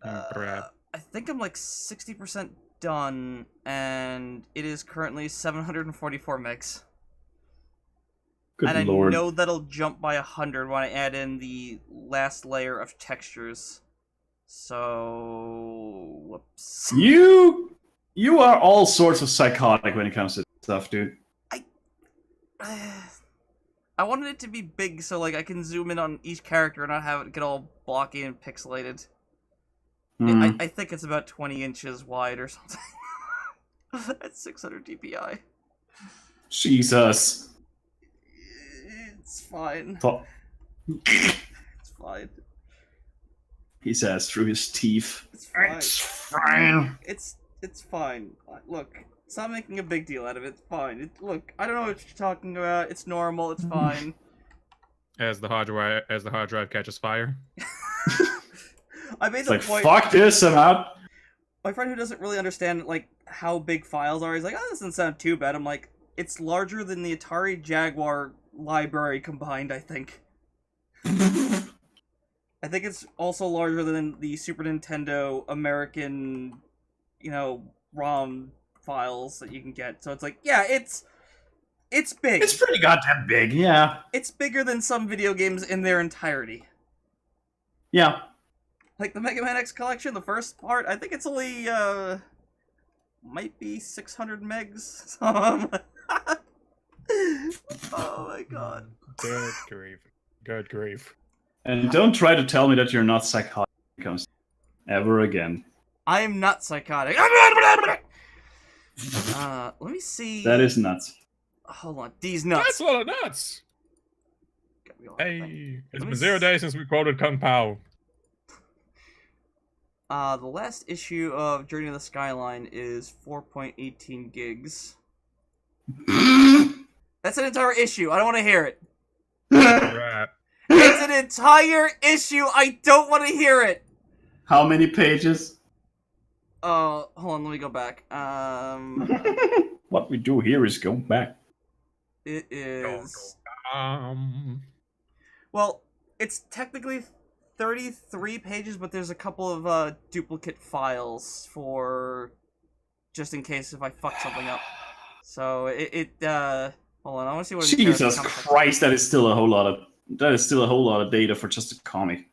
I think I'm like 60% done, and it is currently 744 megs. Good and lord. I know that'll jump by 100 when I add in the last layer of textures. So, whoops. You are all sorts of psychotic when it comes to stuff, dude. I wanted it to be big so like I can zoom in on each character and not have it get all blocky and pixelated. I think it's about 20 inches wide or something. At 600 dpi. Jesus. It's fine. It's fine. He says through his teeth. It's fine. It's fine. It's fine. Look, stop making a big deal out of it. It's fine. Look, I don't know what you're talking about. It's normal. It's fine. As the hard drive catches fire. I made It's the like, point. fuck this, I'm out. My friend who doesn't really understand like how big files are, he's like, "Oh, this doesn't sound too bad." I'm like, "It's larger than the Atari Jaguar library combined, I think." I think it's also larger than the Super Nintendo American, ROM files that you can get. So it's like, yeah, it's big. It's pretty goddamn big, yeah. It's bigger than some video games in their entirety. Yeah. Like the Mega Man X collection, the first part, I think it's only, might be 600 megs. Oh my god. Good grief. Good grief. And don't try to tell me that you're not psychotic when it comes to ever again. I am not psychotic. Let me see. That is nuts. Hold on. These nuts. That's a lot of nuts! Hey, it's been 0 days since we quoted Kung Pao. The last issue of Journey of the Skyline is 4.18 gigs. That's an entire issue. I don't want to hear it. Right. It's an entire issue. I don't want to hear it. How many pages? Hold on. Let me go back. What we do here is go back. It is. Well, it's technically 33 pages, but there's a couple of duplicate files for just in case if I fuck something up. So hold on, I want to see what. Jesus Christ, that is still a whole lot of data for just a comic.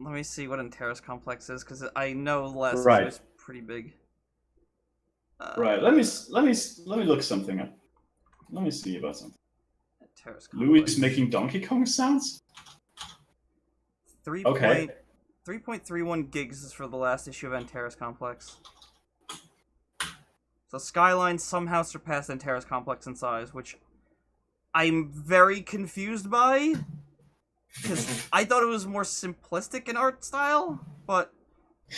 Let me see what Antares Complex is, because I know the last Right. issue is pretty big. Right. Let me look something up. Let me see about something. Antares Complex. Louis making Donkey Kong sounds? 3.31 gigs is for the last issue of Antares Complex. So Skyline somehow surpassed Antares Complex in size, which I'm very confused by, because I thought it was more simplistic in art style, but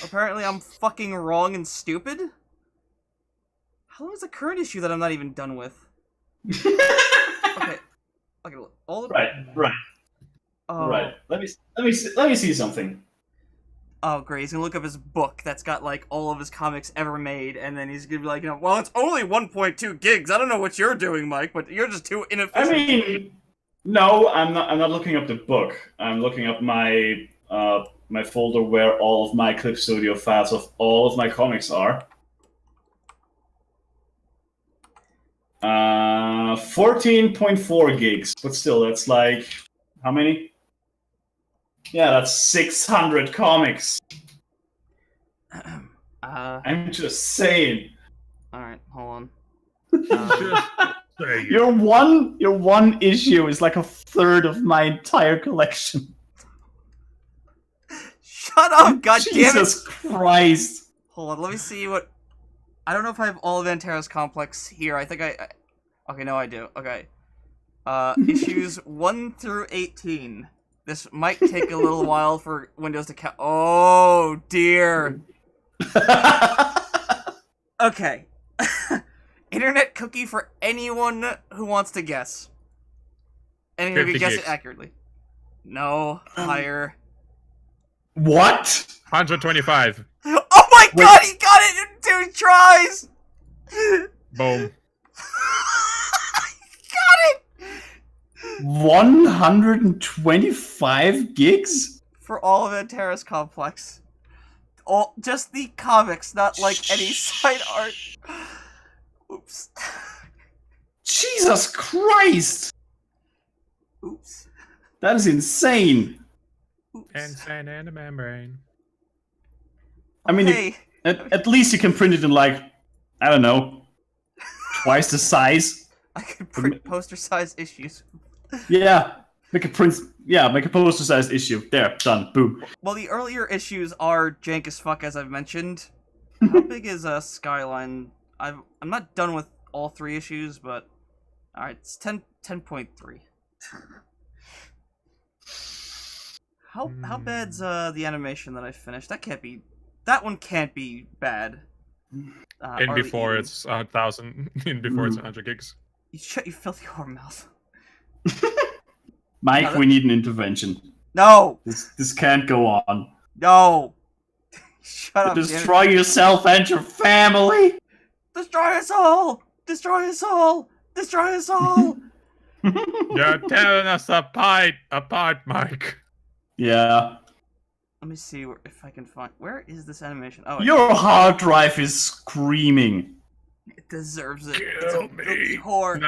apparently I'm fucking wrong and stupid. How long is the current issue that I'm not even done with? Okay, all the Right. Oh. Right. Let me see something. Oh, great. He's gonna look up his book that's got, like, all of his comics ever made, and then he's gonna be like, well, it's only 1.2 gigs. I don't know what you're doing, Mike, but you're just too inefficient. I mean, no, I'm not looking up the book. I'm looking up my my folder where all of my Clip Studio files of all of my comics are. 14.4 gigs, but still, that's like how many? Yeah, that's 600 comics. I'm just saying. Alright, hold on. Your one issue is like a third of my entire collection. Shut up, goddammit! Jesus Christ. Hold on, let me see what... I don't know if I have all of Antares Complex here. I think I... Okay, no, I do. Okay. Issues 1 through 18. This might take a little while for Windows to count. Oh, dear. Okay. Internet cookie for anyone who wants to guess. And who 50 can guess it gigs. accurately. No, higher. What? 125. Oh my god, he got it in 2 tries! Boom. Got it! 125 gigs? For all of Antares Complex. Just the comics, not like any side art. Oops. Jesus Christ! Oops. That is insane. Oops. Insane in the membrane. I mean, Hey, At least you can print it in like, I don't know, twice the size. I could print poster-sized issues. Yeah, make a poster-sized issue. There, done. Boom. Well, the earlier issues are jank as fuck, as I've mentioned. How big is Skyline? I'm not done with all 3 issues, but alright, it's 10.3. How bad's the animation that I finished? That one can't be bad. In Or the before Eden. it's 1,000. In before it's 100 gigs. You shut your filthy whore mouth. Mike, No, we need an intervention. No! This can't go on. No! Shut up, Destroy yourself and your family. Destroy us all! Destroy us all! Destroy us all! You're tearing us apart, Mike. Yeah. Let me see if I can find. Where is this animation? Oh, Your hard drive is screaming. it deserves it. Kill It's a me. filthy whore.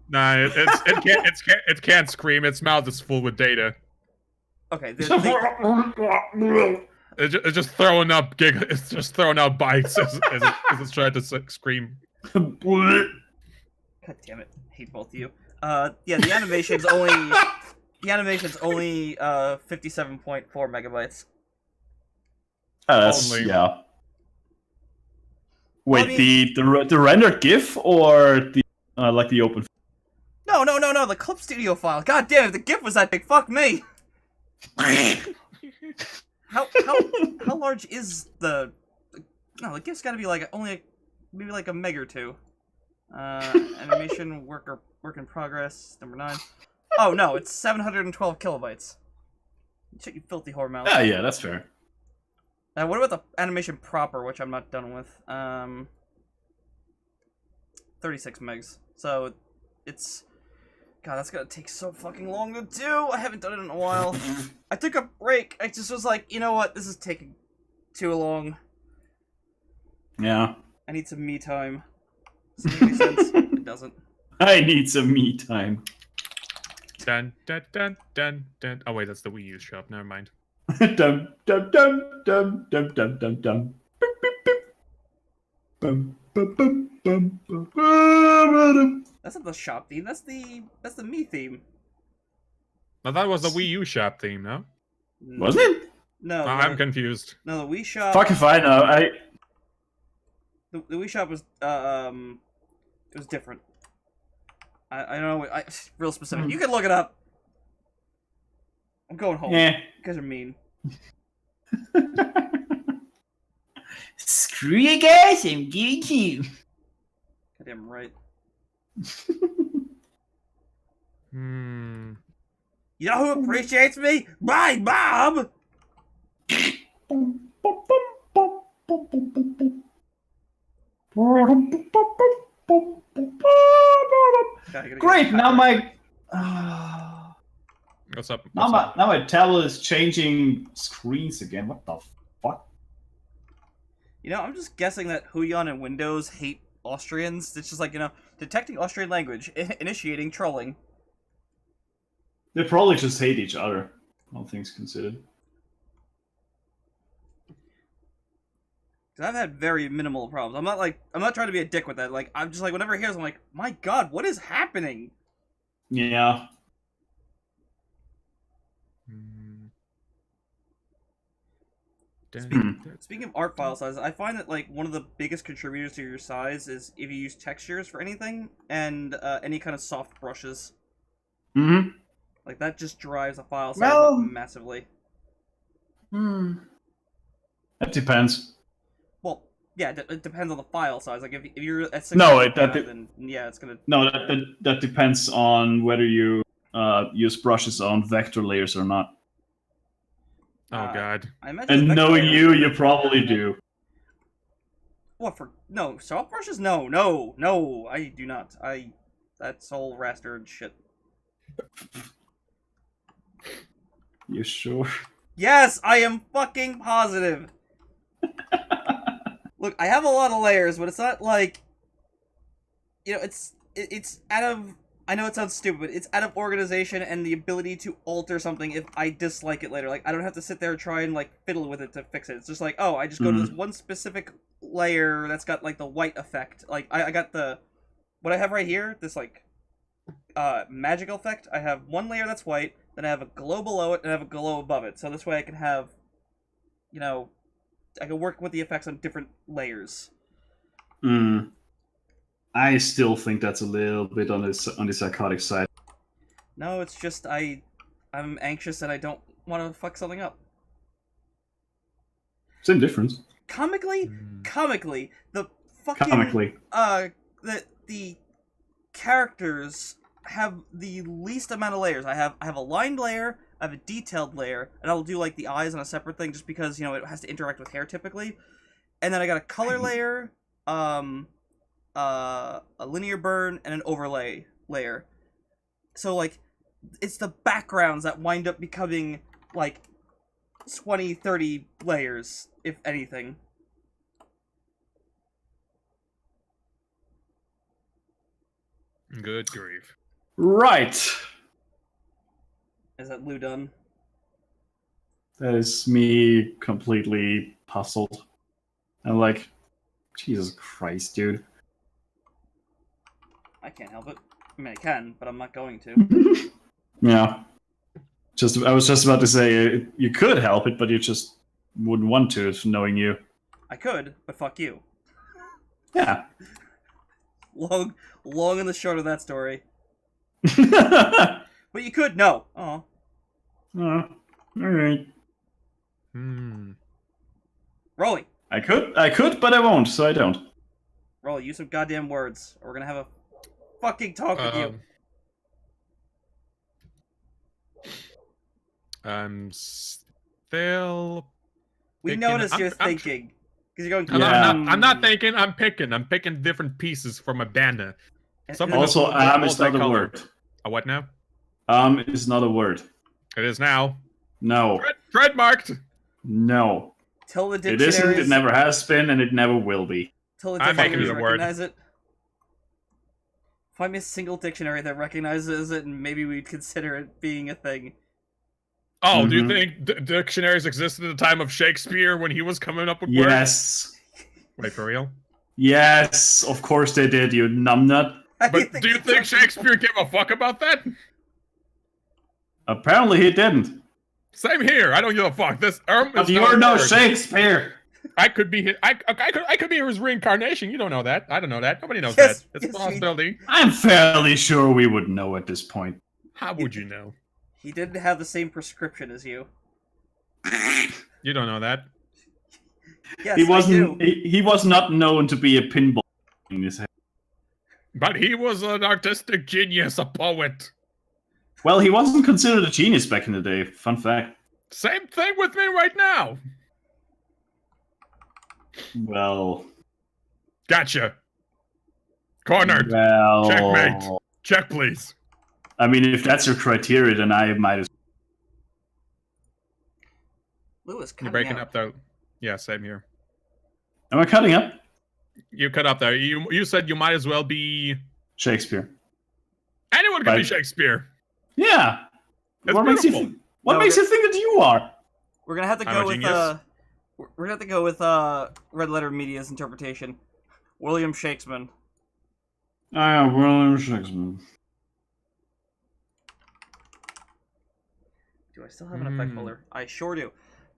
Nah, it can't scream. Its mouth is full with data. Okay, It's just throwing up It's just throwing out bites as it's trying to scream. God damn it! Hate both of you. Yeah, the animation's only 57.4 megabytes. That's, Only. yeah. Wait, I mean- the rendered GIF or the like the open? No, the Clip Studio file. God damn it, the GIF was that big. Fuck me. How large is the? No, the GIF's got to be like maybe like a meg or 2. Animation work in progress number 9. Oh no, it's 712 kilobytes. Shit, you filthy whore mouth. Ah, yeah, that's fair. What about the animation proper, which I'm not done with? 36 megs. So it's. God, that's gonna take so fucking long to do. I haven't done it in a while. I took a break. I just was like, you know what? This is taking too long. Yeah. I need some me time. Does it make any sense? It doesn't. I need some me time. Dun dun dun dun dun. Oh wait, that's the Wii U shop. Never mind. Dum dum dum dum dum dum dum dum. Beep, beep, beep. Bum, bum, bum, bum, bum, bum. That's not the shop theme. That's the me theme. Now that was the Wii U shop theme, no? Wasn't it? No. I'm confused. No, the Wii shop. Fuck if I know. The Wii shop was it was different. I don't know. Real specific. You can look it up. I'm going home. Yeah. You guys are mean. Screw you guys, I'm getting you. Goddamn right. Hmm. You know who appreciates me? My mom! Great, now my What's up? now What's up? my tablet is changing screens again. What the fuck? You know, I'm just guessing that Huion and Windows hate Austrians. It's just like, you know, detecting Austrian language, initiating trolling. They probably just hate each other, all things considered. Because I've had very minimal problems. I'm not trying to be a dick with that. Like, I'm just like, whenever I hear this, I'm like, my god, what is happening? Yeah. Hmm. Speaking of art file size, I find that, like, one of the biggest contributors to your size is if you use textures for anything, and any kind of soft brushes. Mm-hmm. Like, that just drives the file size Well- up massively. That depends. Well, Yeah, it depends on the file size. Like if you're at 6 No, then yeah, it's gonna. No, that depends on whether you use brushes on vector layers or not. Oh god. I imagine. And vector knowing layers- you probably do. What for? No soft brushes? No. I do not. That's all raster and shit. You sure? Yes, I am fucking positive. Look, I have a lot of layers, but it's not like, it's out of. I know it sounds stupid, but it's out of organization and the ability to alter something if I dislike it later. Like, I don't have to sit there and try and, like, fiddle with it to fix it. It's just like, oh, I just go to this one specific layer that's got, like, the white effect. Like, I got what I have right here, this, like, magical effect. I have one layer that's white, then I have a glow below it, and I have a glow above it. So this way I can have, I can work with the effects on different layers. I still think that's a little bit on the psychotic side. No, it's just I'm anxious and I don't want to fuck something up. Same difference. Comically, the fucking Comically. the characters have the least amount of layers. I have a lined layer, I have a detailed layer, and I'll do like the eyes on a separate thing just because it has to interact with hair typically. And then I got a color layer, a linear burn, and an overlay layer. So like, it's the backgrounds that wind up becoming like 20, 30 layers, if anything. Good grief. Right. Is that Lou done? That is me completely puzzled. I'm like, Jesus Christ, dude. I can't help it. I mean, I can, but I'm not going to. Yeah. I was just about to say, you could help it, but you just wouldn't want to, knowing you. I could, but fuck you. Yeah. Long and the short of that story. Alright. But you could, no. Oh. Alright. Rolly, I could, but I won't, so I don't. Rolly, use some goddamn words, or we're gonna have a fucking talk with you. I'm still. We thinking- noticed I'm- you're I'm- thinking. Because you're going, I'm not thinking, I'm picking. I'm picking different pieces from a banner. Some of Also, them are is not a multicolored. word. A what now? Is not a word. It is now. No. Trademarked! No. Till the It dictionaries. isn't, it never has been, and it never will be. Till the I'm making dictionaries it a word. recognize it. Find me a single dictionary that recognizes it, and maybe we'd consider it being a thing. Oh, do you Mhm. think dictionaries existed at the time of Shakespeare when he was coming up with words? Yes. Wait, for real? Yes, of course they did, you numbnut. But do you think Shakespeare gave a fuck about that? Apparently he didn't. Same here. I don't give a fuck. This But is you're not a no word. Shakespeare. I could be. I could be his reincarnation. You don't know that. I don't know that. Nobody knows Yes, that. It's yes, a possibility. I'm fairly sure we would know at this point. How would you know? He didn't have the same prescription as you. You don't know that. Yes, He I wasn't. do. He was not known to be a pinball in his head. But he was an artistic genius, a poet. Well, he wasn't considered a genius back in the day. Fun fact. Same thing with me right now. Well. Gotcha. Cornered. Well. Checkmate. Check, please. I mean, if that's your criteria, then I might as. Lewis, You're cutting breaking out. up though. Yeah, same here. Am I cutting up? You cut up there. You said you might as well be. Shakespeare. Anyone can be Right. Shakespeare. Yeah. That's what makes beautiful. you? What No, makes you think that you are? We're gonna have to I'm go a with genius. we're gonna have to go with Red Letter Media's interpretation. William Shakespeare. William Shakespeare. Do I still have an effect folder? I sure do.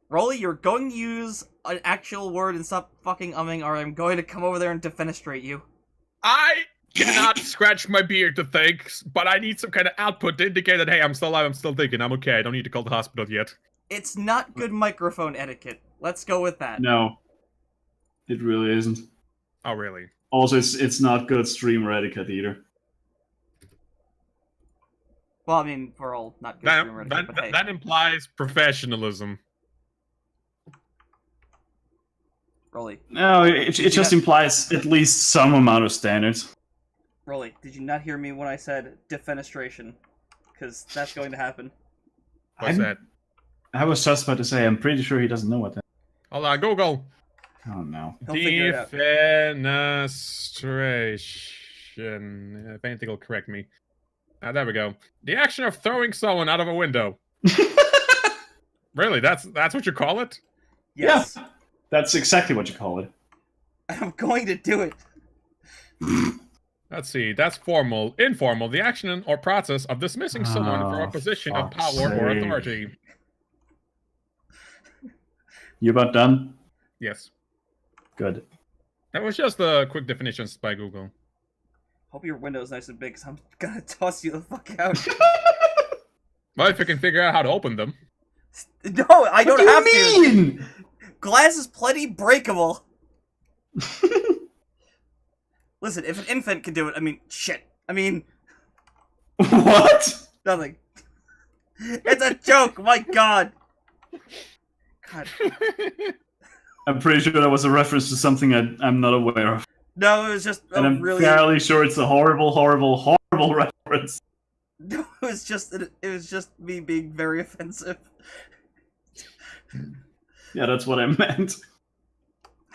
Rolly, you're going to use an actual word and stop fucking umming, or I'm going to come over there and defenestrate you. I cannot scratch my beard to think, but I need some kind of output to indicate that, hey, I'm still alive, I'm still thinking, I'm okay, I don't need to call the hospital yet. It's not good microphone etiquette. Let's go with that. No. It really isn't. Oh, really? Also, it's not good streamer etiquette either. Well, I mean, we're all not good That, streamer that, etiquette, but hey. that implies professionalism. Rolly, No, it just implies at least some amount of standards. Rolly, did you not hear me when I said defenestration? Because that's going to happen. What's that? I was just about to say, I'm pretty sure he doesn't know what that. Hold on, Google. Oh no. He'll figure it out. Defenestration. If anything will correct me. There we go. The action of throwing someone out of a window. Really? That's what you call it? Yes. Yeah, that's exactly what you call it. I'm going to do it. Let's see. That's formal. Informal. The action or process of dismissing someone from a position of fuck's power or sake. authority. You about done? Yes. Good. That was just the quick definitions by Google. Hope your window's nice and big, because I'm gonna toss you the fuck out. Well, if you can figure out how to open them. No, I don't have What do you mean? to. Glass is plenty breakable. Listen, if an infant can do it, I mean, shit. I mean, What? nothing. It's a joke, my god. God. I'm pretty sure that was a reference to something I'm not aware of. No, it was just And I'm really... fairly sure it's a horrible, horrible, horrible reference. No, it was just me being very offensive. Yeah, that's what I meant.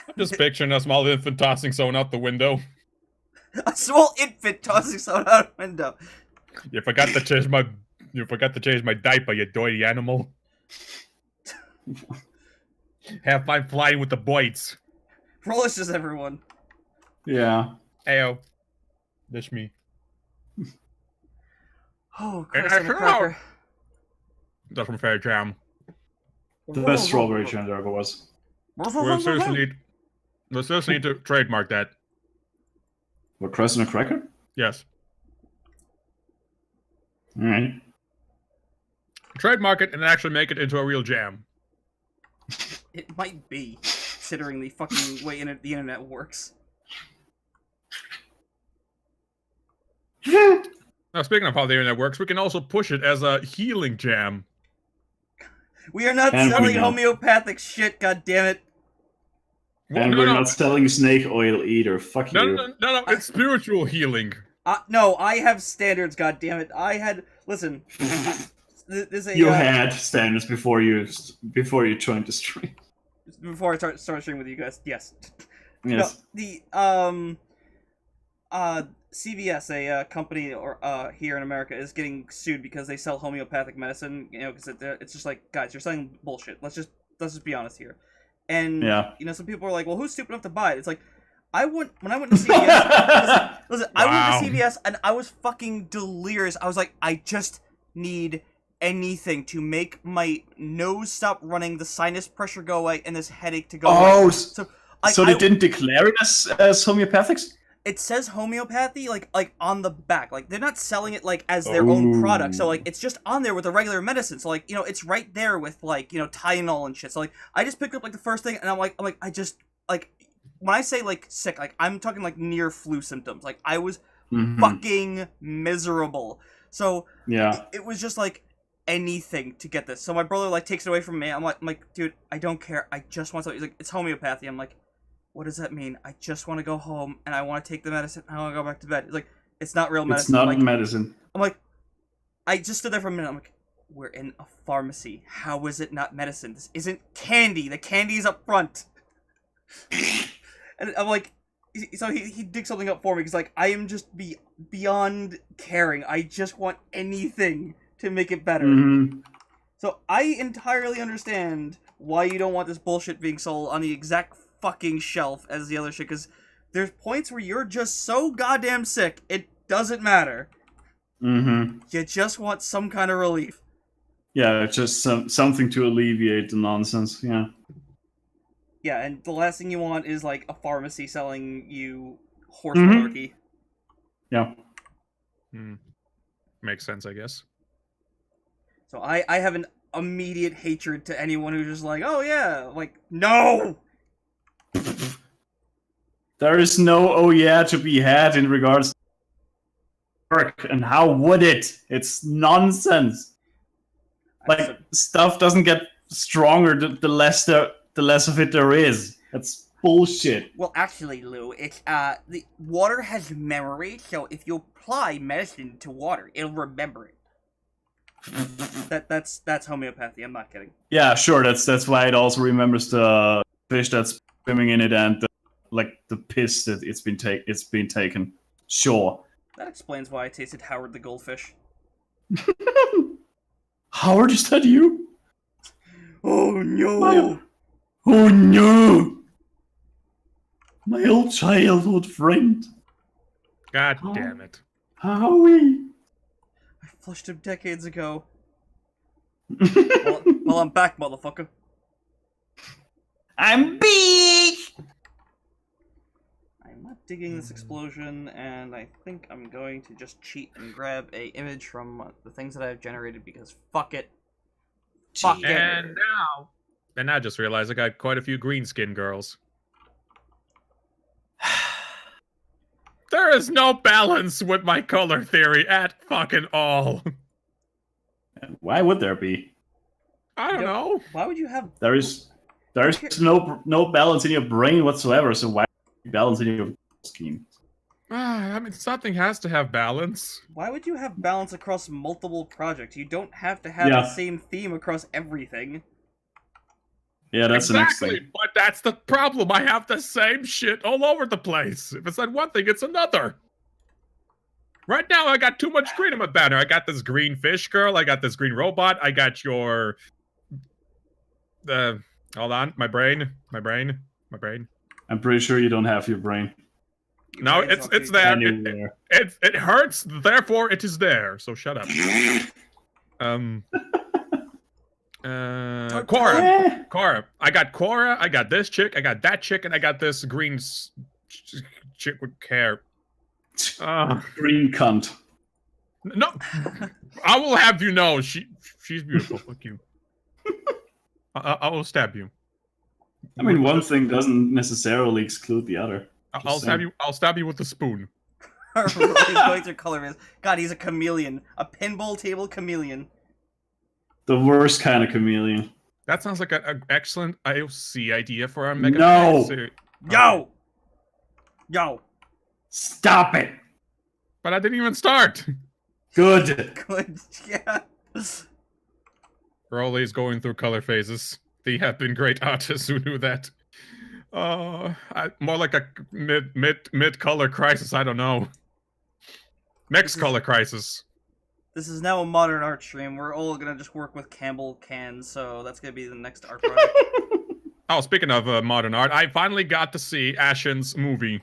I'm just picturing a small infant tossing someone out the window. A small infant tossing someone out a window. You forgot to change my diaper, you dirty animal. Have fun flying with the boys. Rollishes everyone. Yeah. Ayo. That's me. Oh, And Christ, I and a sure cracker. That's from Fair Jam. The best strawberry jam there ever was. We seriously need to trademark that. What, crust and a cracker? Yes. Alright. Trademark it and actually make it into a real jam. It might be, considering the fucking way the internet works. Now, speaking of how the internet works, we can also push it as a healing jam. We are not And we selling know. homeopathic shit, goddammit. And No, we're no, not selling snake oil either. Fuck no, you. no, it's spiritual healing. No, I have standards, goddammit. Listen. This You had standards before you joined the stream. Before I start streaming with you guys, yes. Yes. No, the CVS, a company here in America, is getting sued because they sell homeopathic medicine. You know, because it's just like, guys, you're selling bullshit. Let's just be honest here. And Yeah. you know, some people are like, well, who's stupid enough to buy it? It's like, when I went to CVS, listen, I Wow. went to CVS and I was fucking delirious. I was like, I just need anything to make my nose stop running, the sinus pressure go away, and this headache to go Oh, away. so So they didn't declare it as homeopathics? it says homeopathy like on the back. Like they're not selling it like as their own product. So like it's just on there with the regular medicine. So like, you know, it's right there with like, you know, Tylenol and shit. So like I just picked up like the first thing and I'm like I just like when I say like sick, like I'm talking like near flu symptoms. Like I was fucking miserable. So Yeah. it was just like anything to get this. So my brother like takes it away from me. I'm like, dude, I don't care. I just want something. He's like, it's homeopathy. I'm like, what does that mean? I just want to go home and I want to take the medicine. I want to go back to bed. He's like, it's not real medicine. It's not like, medicine. I'm like, I just stood there for a minute. I'm like, we're in a pharmacy. How is it not medicine? This isn't candy. The candy's up front. And I'm like, so he digs something up for me. He's like, I am just beyond caring. I just want anything to make it better. Mm-hmm. So I entirely understand why you don't want this bullshit being sold on the exact fucking shelf as the other shit, because there's points where you're just so goddamn sick, it doesn't matter. Mm-hmm. You just want some kind of relief. Yeah, it's just something to alleviate the nonsense. Yeah. Yeah, and the last thing you want is like a pharmacy selling you horse Mhm. malarkey. Yeah. Makes sense, I guess. So I have an immediate hatred to anyone who's just like, oh yeah, like, no! There is no oh yeah to be had in regards to work, and how would it? It's nonsense. Like, stuff doesn't get stronger the less of it there is. That's bullshit. Well, actually, Lou, it's the water has memory, so if you apply medicine to water, it'll remember it. That's homeopathy. I'm not kidding. Yeah, sure. That's why it also remembers the fish that's swimming in it and the piss that it's been taken. Sure. That explains why I tasted Howard the goldfish. Howard, is that you? Oh no! Oh no! My old childhood friend. God Oh. damn it. Howie. I flushed him decades ago. Well, I'm back, motherfucker. I'm big! I'm not digging this explosion, and I think I'm going to just cheat and grab a image from the things that I've generated because fuck it. Fuck it. And I just realized I got quite a few green skin girls. There is no balance with my color theory at fucking all. Why would there be? I don't know. Why would you have... There is no balance in your brain whatsoever, so why balance in your scheme? I mean, something has to have balance. Why would you have balance across multiple projects? You don't have to have Yeah. the same theme across everything. Yeah, that's the next Exactly, thing. but that's the problem. I have the same shit all over the place. If it's not one thing, it's another. Right now, I got too much green in my banner. I got this green fish girl. I got this green robot. I got your... hold on. My brain. I'm pretty sure you don't have your brain No, brain's it's not there. anywhere. It hurts, therefore it is there. So shut up. Cora. Cora. I got Cora, I got this chick, I got that chick, and I got this green chick with hair. Green cunt. No, I will have you know, she's beautiful. Fuck you. I will stab you. I mean, one thing doesn't necessarily exclude the other. I'll stab you. I'll stab you with a spoon. He's going through color. God, he's a chameleon. A pinball table chameleon. The worst kind of chameleon. That sounds like an excellent IOC idea for our Mega No. Man series. Yo! Yo! Stop it! But I didn't even start. Good. Good, yeah. Broly is going through color phases. They have been great artists who knew that. More like a mid color crisis. I don't know. Mixed color crisis. This is now a modern art stream. We're all gonna just work with Campbell cans, so that's gonna be the next art project. Oh, speaking of modern art, I finally got to see Ashen's movie.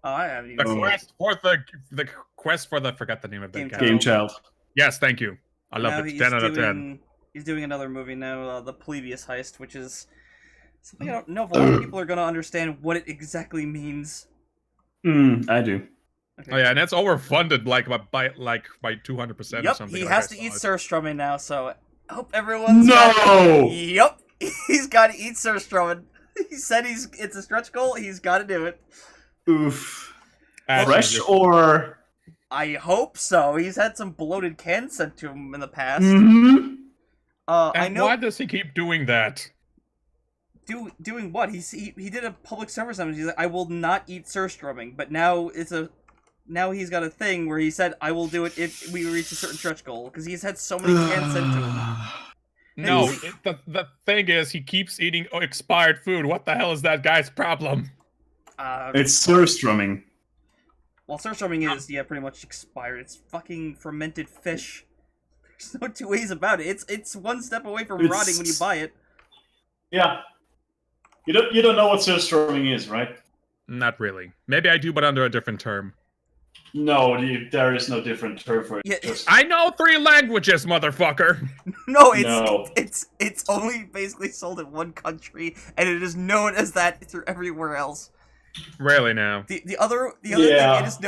Oh, I haven't The even seen it. quest for the forgot the name of that guy. Game Child. Yes, thank you. I love Now it. he's 10 out of 10. He's doing another movie now, The Plebeius Heist, which is something I don't know if a lot of people are gonna understand what it exactly means. I do. Okay. Oh yeah, and it's overfunded by 200% or Yep, something. he like has I to eat saw it. surströmming now, so I hope everyone's No! Yep, he's got to eat surströmming. He said it's a stretch goal. He's got to do it. Oof. Ashen Fresh just- or... I hope so. He's had some bloated cans sent to him in the past. Mhm. I And know. why does he keep doing that? Doing what? He did a public service announcement. He's like, I will not eat surströmming. But now he's got a thing where he said, I will do it if we reach a certain stretch goal, because he's had so many cans sent to him. No, Oof. the thing is, he keeps eating expired food. What the hell is that guy's problem? It's surströmming. Well, surströmming is pretty much expired. It's fucking fermented fish. There's no two ways about it. It's one step away from rotting when you buy it. Yeah. You don't know what surströmming is, right? Not really. Maybe I do, but under a different term. No, there is no different term for it. Yeah, Just- I know 3 languages, motherfucker. No, No. it's only basically sold in one country, and it is known as that through everywhere else. Really now. The other Yeah. thing it is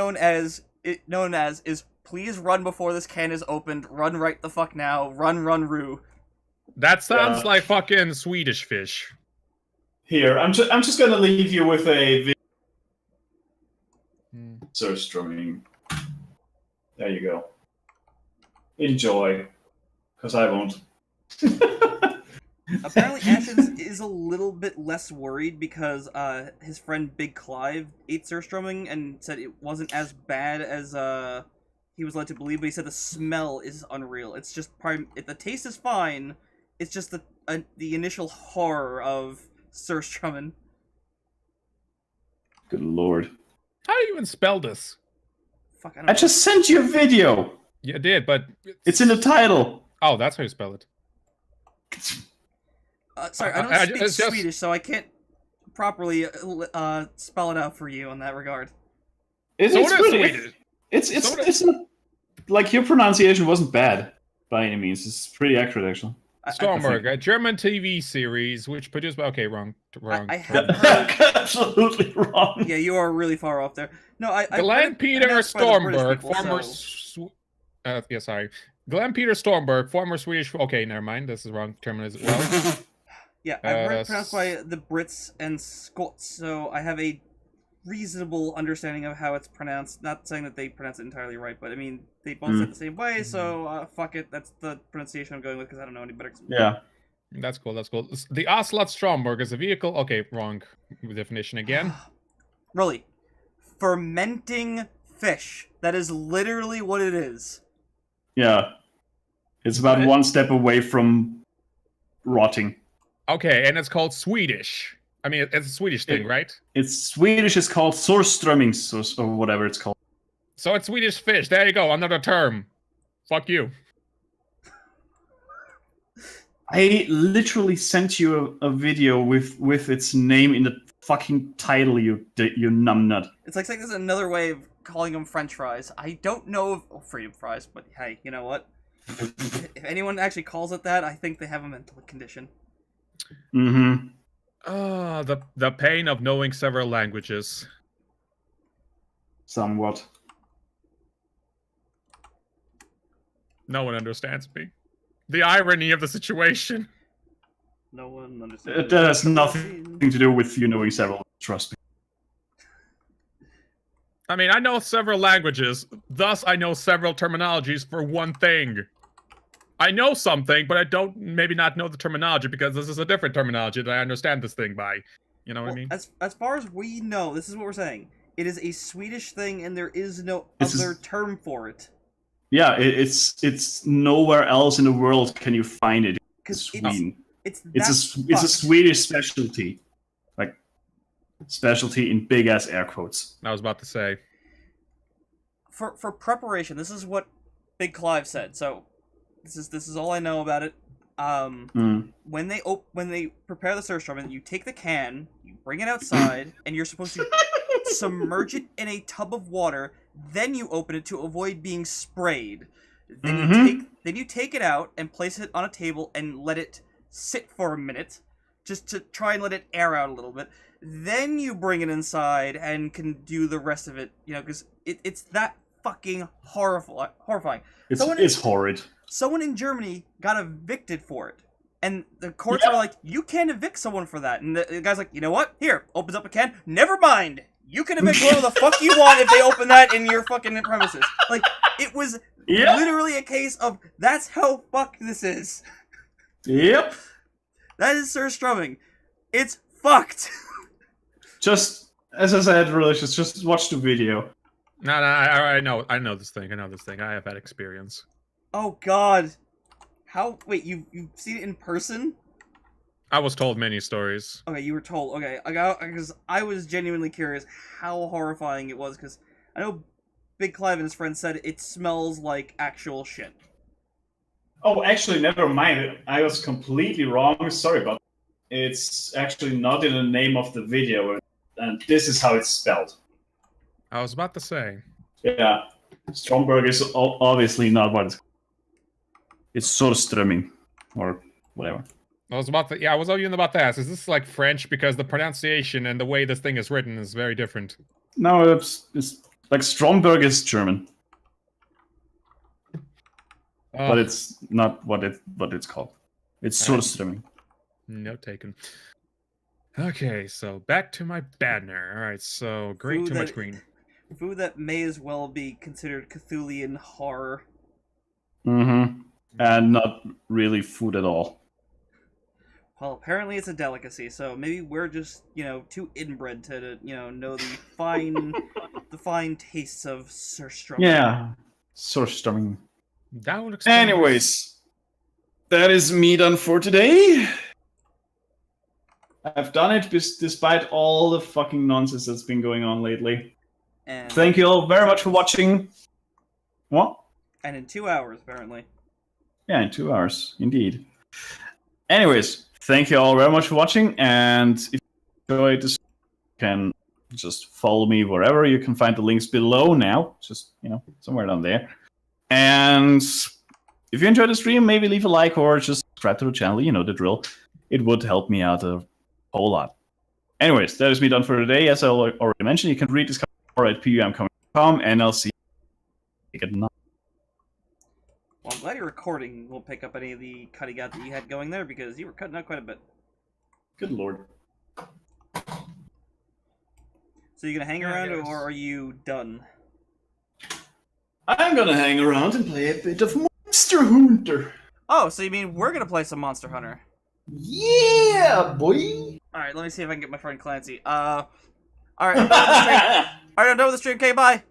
known as is please run before this can is opened. Run right the fuck now. Run roo. That sounds Yeah. like fucking Swedish fish. Here, I'm just gonna leave you with a video Surströmming. There you go. Enjoy. Because I won't. Apparently, Ashens is a little bit less worried because his friend Big Clive ate Surströmming and said it wasn't as bad as he was led to believe, but he said the smell is unreal. It's just the taste is fine. It's just the initial horror of Surströmming. Good lord. How do you even spell this? Fuck, I don't know. I just sent you a video. You did, but It's in the title. Oh, that's how you spell it. Sorry, I don't speak it's just- Swedish, so I can't properly spell it out for you in that regard. It's So what is really, Swedish? it's not, like, your pronunciation wasn't bad by any means. It's pretty accurate, actually. Stormberg, a German TV series which produced by. Okay, wrong. I have heard. Absolutely wrong. Yeah, you are really far off there. No, I. Glenn Peter announced by the British Stormberg, people, former. so- Yeah, sorry. Glenn Peter Stormberg, former Swedish. Okay, never mind. This is wrong term as well. Yeah, I've heard it pronounced s- by the Brits and Scots, so I have a reasonable understanding of how it's pronounced. Not saying that they pronounce it entirely right, but I mean, they both say it the same way, so fuck it. That's the pronunciation I'm going with because I don't know any better. Yeah. That's cool. That's cool. The Ocelot Stromberg is a vehicle. Okay, wrong definition again. Really, fermenting fish. That is literally what it is. Yeah. It's about But- one step away from rotting. Okay, and it's called Swedish. I mean, it's a Swedish thing, right? It's Swedish, it's called Surströmming, or whatever it's called. So it's Swedish fish. There you go. Another term. Fuck you. I literally sent you a video with its name in the fucking title, you numbnut. It's like saying there's another way of calling them French fries. I don't know if freedom fries, but hey, you know what? If anyone actually calls it that, I think they have a mental condition. Mm-hmm. Ah, the pain of knowing several languages. Somewhat. No one understands me. The irony of the situation. No one understands. That has nothing to do with you knowing several, trust me. I mean, I know several languages, thus I know several terminologies for one thing. I know something, but I don't maybe not know the terminology because this is a different terminology that I understand this thing by. You know what I mean? As far as we know, this is what we're saying. It is a Swedish thing, and there is no This is- other term for it. Yeah, it's nowhere else in the world can you find it in Because Sweden. it's It's a fucked. Swedish specialty, like specialty in big ass air quotes. I was about to say. For preparation. This is what Big Clive said. So this is all I know about it. When they prepare the surströmming, you take the can, you bring it outside, and you're supposed to submerge it in a tub of water. Then you open it to avoid being sprayed. Then you take it out and place it on a table and let it sit for a minute, just to try and let it air out a little bit. Then you bring it inside and can do the rest of it. You know, because it's that fucking horrifying. It's horrid. Someone in Germany got evicted for it. And the courts were like, you can't evict someone for that. And the guy's like, you know what? Here, opens up a can. Never mind. You can evict whoever the fuck you want if they open that in your fucking premises. Like, it was Yep. literally a case of, that's how fucked this is. Yep. That is surströmming. It's fucked. Just as I said, Relicious, just watch the video. No, I know this thing. I have had experience. Oh god. How? Wait, you've seen it in person? I was told many stories. Okay, you were told. Okay, because I was genuinely curious how horrifying it was, because I know Big Clive and his friend said it smells like actual shit. Oh, actually, never mind. I was completely wrong. Sorry about that. It's actually not in the name of the video, and this is how it's spelled. I was about to say. Yeah, Stromberg is obviously not what it's called. It's Surströmming, or whatever. I was even about to ask, is this like French? Because the pronunciation and the way this thing is written is very different. No, it's like Stromberg is German, but it's not what it's called. It's Surströmming. No taken. Okay, so back to my Badner. Alright, so green, Food too that- much green. Food that may as well be considered Cthulian horror. Mm-hmm. And not really food at all. Well, apparently it's a delicacy, so maybe we're just, too inbred to, know the fine tastes of surströmming. Yeah. Surströmming. That would explain Anyways, that is me done for today. I've done it despite all the fucking nonsense that's been going on lately. And, Thank you all very much for watching. What? and in 2 hours, apparently. Yeah, in 2 hours, indeed. Anyways, thank you all very much for watching, and if you enjoyed this, you can just follow me wherever. You can find the links below now, just, somewhere down there. And if you enjoyed the stream, maybe leave a like or just subscribe to the channel, you know the drill. It would help me out a whole lot. Anyways, that is me done for today. As I already mentioned, you can read this more at pumcomic.com, and I'll see you. Good night. Well, I'm glad your recording will pick up any of the cutting out that you had going there, because you were cutting out quite a bit. Good lord. So you gonna hang Yeah, around, yes. or are you done? I'm gonna hang around and play a bit of Monster Hunter. Oh, so you mean we're gonna play some Monster Hunter? Yeah, boy. Alright, let me see if I can get my friend Clancy. Alright, I'm done with the stream. Alright, I'm done with the stream. Okay, bye!